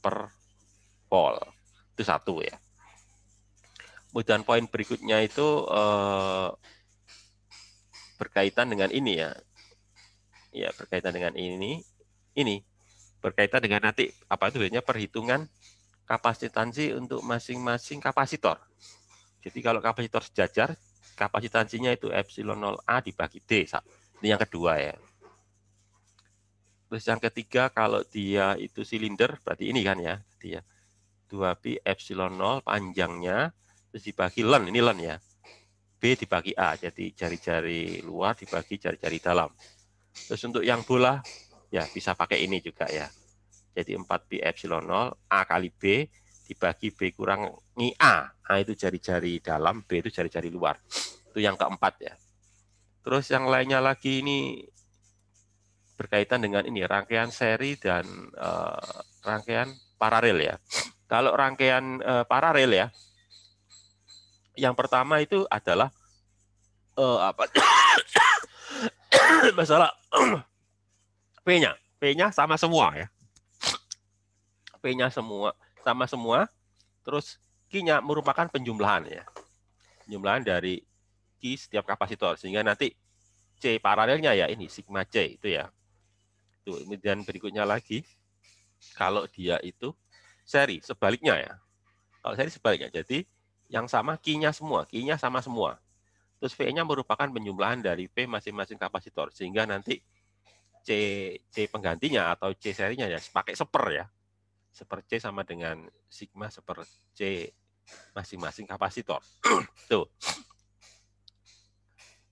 per volt. Itu 1 ya. Kemudian poin berikutnya itu berkaitan dengan ini ya. Ya, berkaitan dengan ini berkaitan dengan nanti apa itu biasanya perhitungan kapasitansi untuk masing-masing kapasitor. Jadi kalau kapasitor sejajar, kapasitansinya itu epsilon 0A dibagi D. Ini yang kedua ya. Terus yang ketiga, kalau dia itu silinder, berarti ini kan ya. Dia 2pi epsilon 0 panjangnya terus dibagi len, ini len ya. B dibagi A, jadi jari-jari luar dibagi jari-jari dalam. Terus untuk yang bola, ya bisa pakai ini juga ya. Jadi 4B epsilon 0, A kali B dibagi B kurangi A. A itu jari-jari dalam, B itu jari-jari luar. Itu yang keempat ya. Terus yang lainnya lagi ini berkaitan dengan ini, rangkaian seri dan rangkaian paralel ya. Kalau rangkaian paralel ya, yang pertama itu adalah apa? Masalah P-nya. P-nya sama semua ya. P-nya semua sama semua. Terus Q-nya merupakan penjumlahan ya. Penjumlahan dari Q setiap kapasitor sehingga nanti C paralelnya ya ini sigma C itu ya. Tuh, kemudian berikutnya lagi kalau dia itu seri sebaliknya ya. Kalau seri sebaliknya. Jadi yang sama Q-nya semua, Q-nya sama semua. Terus V-nya merupakan penjumlahan dari P masing-masing kapasitor sehingga nanti C penggantinya atau C serinya ya pakai seper ya. Seper C sama dengan sigma seper C masing-masing kapasitor. Tuh.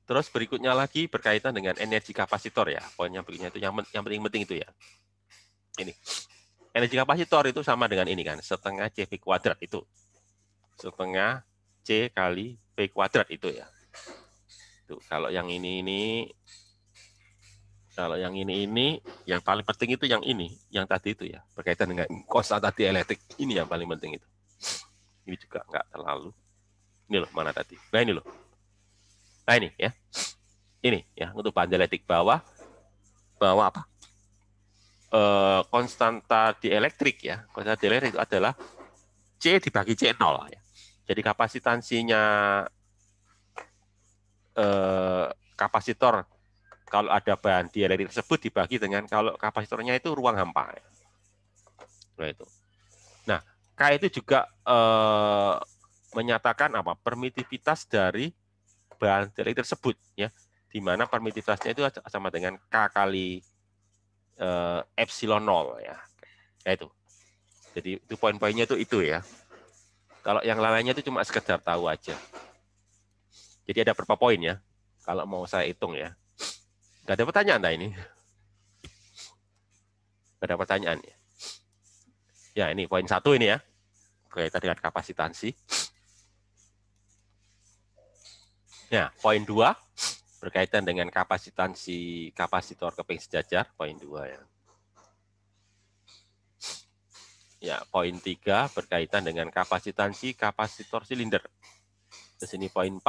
Terus berikutnya lagi berkaitan dengan energi kapasitor ya. Poin yang berikutnya itu yang penting itu ya. Ini. Energi kapasitor itu sama dengan ini kan, setengah CV kuadrat itu. Setengah C kali V kuadrat itu ya. Tuh, kalau yang ini kalau yang ini yang paling penting itu yang ini, yang tadi itu ya, berkaitan dengan konstanta dielektrik. Ini yang paling penting itu. Ini juga enggak terlalu. Ini loh, mana tadi? Nah, ini loh. Nah, ini ya. Ini ya, untuk bahan dielektrik bawah apa? Konstanta dielektrik ya. Konstanta dielektrik itu adalah C dibagi C0 ya. Jadi kapasitansinya kapasitor kalau ada bahan dielektrik tersebut dibagi dengan kalau kapasitornya itu ruang hampa. Nah itu. Nah, K itu juga menyatakan apa? Permitivitas dari bahan dielektrik tersebut ya. Di mana permitivitasnya itu sama dengan K kali epsilon 0 ya. Ya itu. Jadi itu poin-poinnya itu ya. Kalau yang lainnya itu cuma sekedar tahu aja. Jadi ada berapa poin ya? Kalau mau saya hitung ya. Nggak ada pertanyaan nah ini. Nggak ada pertanyaan ya. Ya ini poin 1 ini ya. Berkaitan dengan kapasitansi. Ya, poin 2 berkaitan dengan kapasitansi kapasitor keping sejajar, poin 2 ya. Ya, poin 3 berkaitan dengan kapasitansi kapasitor silinder. Di sini poin 4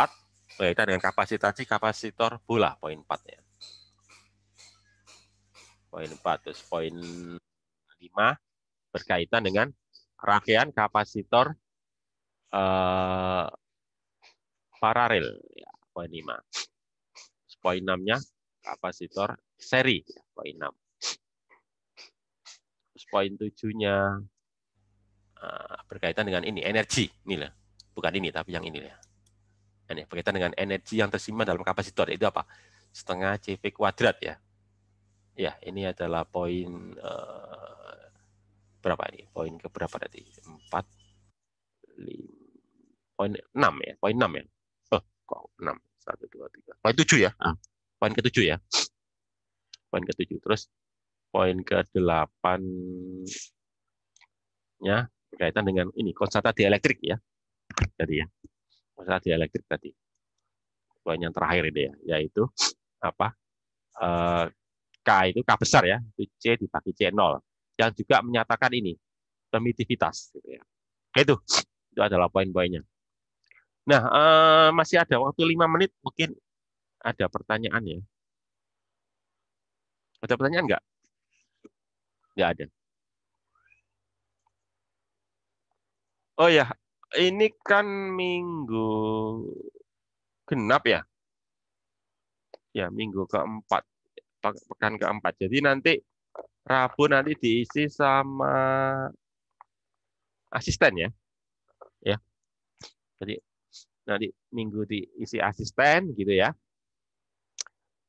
berkaitan dengan kapasitansi kapasitor bola, poin 4 ya. Poin 4 terus poin 5 berkaitan dengan rangkaian kapasitor paralel ya, poin 5. Poin 6-nya kapasitor seri ya, poin 6. Terus poin 7-nya berkaitan dengan ini energi, inilah. Bukan ini tapi yang ini ya. Ini berkaitan dengan energi yang tersimpan dalam kapasitor itu apa? Setengah CV kuadrat ya. Ya, ini adalah poin berapa ini? Poin ke berapa tadi? 4 5 poin 6 ya, poin 6 ya. Oh, kok 6? 1 2 3. Poin 7 ya. Poin ke-7 ya. Poin ke-7. Terus poin ke-8-nya berkaitan dengan ini konstanta dielektrik ya. Tadi ya. Konstanta dielektrik tadi. Poin yang terakhir ini ya, yaitu apa? K itu K besar ya, itu C dibagi C0 yang juga menyatakan ini permitivitas gitu ya. Itu adalah poin-poinnya. Nah, masih ada waktu 5 menit, mungkin ada pertanyaan ya. Ada pertanyaan nggak? Nggak ada. Oh ya, ini kan minggu genap ya. Ya, minggu keempat, pekan keempat. Jadi nanti Rabu nanti diisi sama asisten ya. Ya. Jadi nanti minggu diisi asisten gitu ya.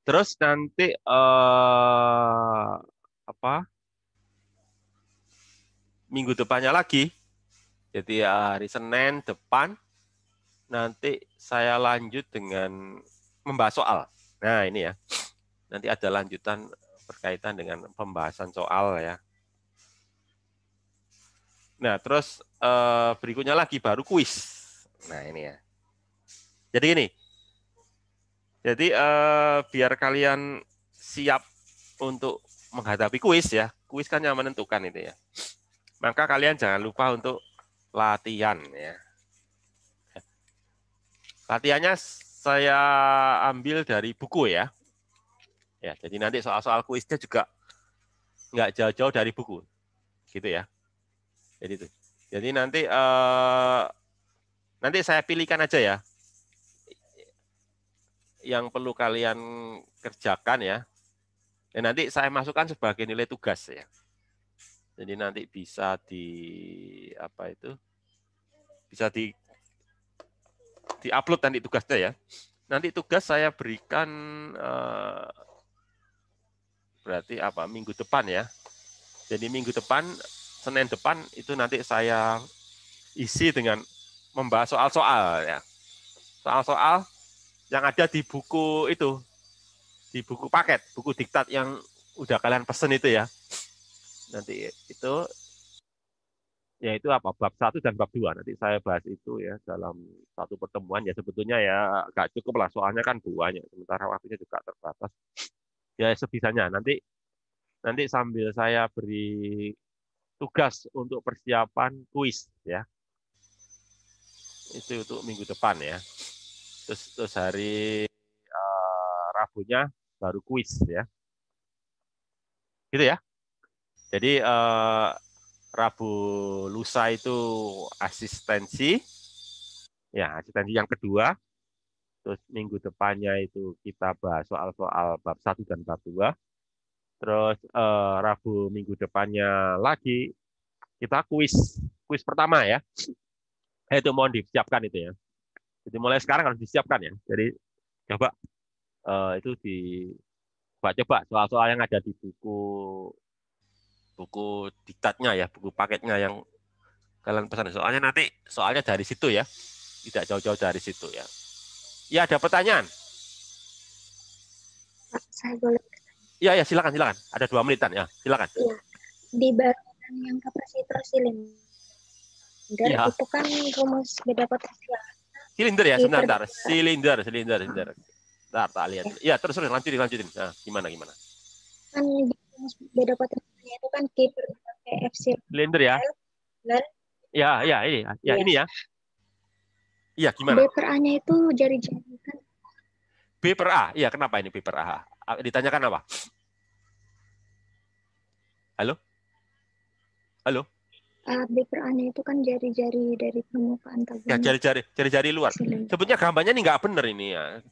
Terus nanti minggu depannya lagi. Jadi hari Senin depan nanti saya lanjut dengan membahas soal. Nah, ini ya. Nanti ada lanjutan berkaitan dengan pembahasan soal ya. Nah, terus berikutnya lagi baru kuis. Nah, ini ya. Jadi ini. Jadi biar kalian siap untuk menghadapi kuis ya. Kuis kan yang menentukan itu ya. Maka kalian jangan lupa untuk latihan ya. Latihannya saya ambil dari buku ya. Ya, jadi nanti soal-soal kuisnya juga nggak jauh-jauh dari buku, gitu ya. Jadi itu. Jadi nanti saya pilihkan aja ya, yang perlu kalian kerjakan ya. Dan nanti saya masukkan sebagai nilai tugas ya. Jadi nanti bisa bisa di-upload nanti tugasnya ya. Nanti tugas saya berikan berarti minggu depan ya. Jadi minggu depan, Senin depan itu nanti saya isi dengan membahas soal-soal ya. Soal-soal yang ada di buku itu, di buku paket, buku diktat yang udah kalian pesen itu ya. Nanti itu yaitu bab 1 dan bab 2. Nanti saya bahas itu ya dalam satu pertemuan ya. Sebetulnya ya nggak cukup lah, soalnya kan banyak, sementara waktunya juga terbatas. Ya sebisanya nanti sambil saya beri tugas untuk persiapan kuis ya. Itu untuk minggu depan ya. Terus hari Rabunya baru kuis ya. Gitu ya. Jadi Rabu lusa itu asistensi. Ya, asistensi yang kedua. Terus minggu depannya itu kita bahas soal-soal bab 1 dan bab 2. Terus Rabu minggu depannya lagi kita kuis pertama ya. Itu mohon disiapkan itu ya. Jadi mulai sekarang harus disiapkan ya. Jadi coba itu coba soal-soal yang ada di buku diktatnya ya, buku paketnya yang kalian pesan. Soalnya dari situ ya, tidak jauh-jauh dari situ ya. Ya, ada pertanyaan? Pak, saya boleh? Ya, silakan. Ada 2 menitan ya, silakan. Iya, di bagian yang kapasitor silinder ya. itu kan rumus beda potensial. Silinder ya, sebentar. Silinder. Bentar, tak lihat. Ya, terus lanjutin. Nah, gimana? Kan rumus beda potensialnya itu kan Q per F silinder ya. Dan ya, ini. Ya, ini ya. Iya, gimana? B per A-nya itu jari-jari kan. B per A. Iya, kenapa ini B per A? Ditanyakan apa? Halo? B per A-nya itu kan jari-jari dari permukaan tabung. Ya, jari-jari luar. Sebetulnya gambarnya ini nggak benar ini ya.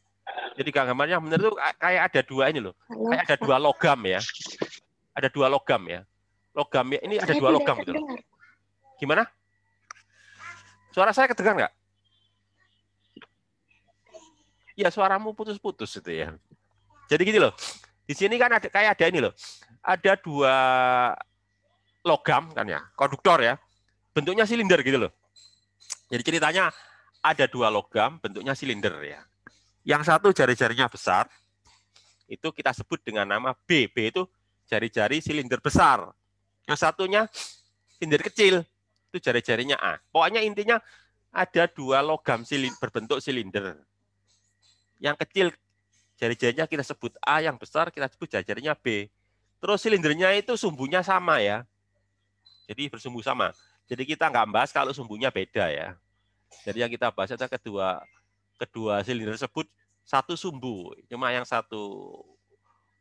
Jadi gambarnya benar itu kayak ada 2 ini loh. Kayak ada 2 logam ya. Ada 2 logam ya. Logamnya ini ada 2 logam gitu loh. Gimana? Suara saya kedengar nggak? Ya, suaramu putus-putus itu ya. Jadi gini loh. Di sini kan ada ini loh. Ada 2 logam kan ya, konduktor ya. Bentuknya silinder gitu loh. Jadi ceritanya ada 2 logam bentuknya silinder ya. Yang satu jari-jarinya besar. Itu kita sebut dengan nama B. B itu jari-jari silinder besar. Yang satunya silinder kecil. Itu jari-jarinya A. Pokoknya intinya ada 2 logam berbentuk silinder. Yang kecil jari-jarinya kita sebut A, yang besar kita sebut jari-jarinya B. Terus silindernya itu sumbunya sama ya. Jadi bersumbu sama. Jadi kita nggak bahas kalau sumbunya beda ya. Jadi yang kita bahas adalah kedua silinder tersebut satu sumbu. Cuma yang satu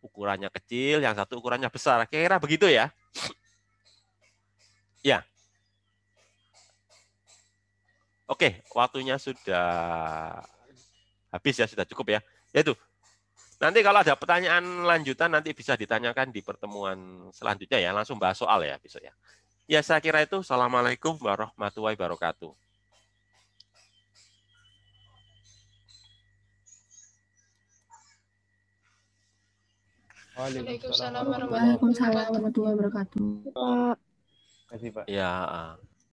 ukurannya kecil, yang satu ukurannya besar. Kira-kira begitu ya. Ya. Oke, waktunya sudah habis ya, sudah cukup ya. Yaitu, nanti kalau ada pertanyaan lanjutan nanti bisa ditanyakan di pertemuan selanjutnya ya. Langsung bahas soal ya besok ya. Ya, saya kira itu. Assalamualaikum warahmatullahi wabarakatuh. Waalaikumsalam Waalaikumsalam warahmatullahi wabarakatuh. Terima kasih, Pak. Ya.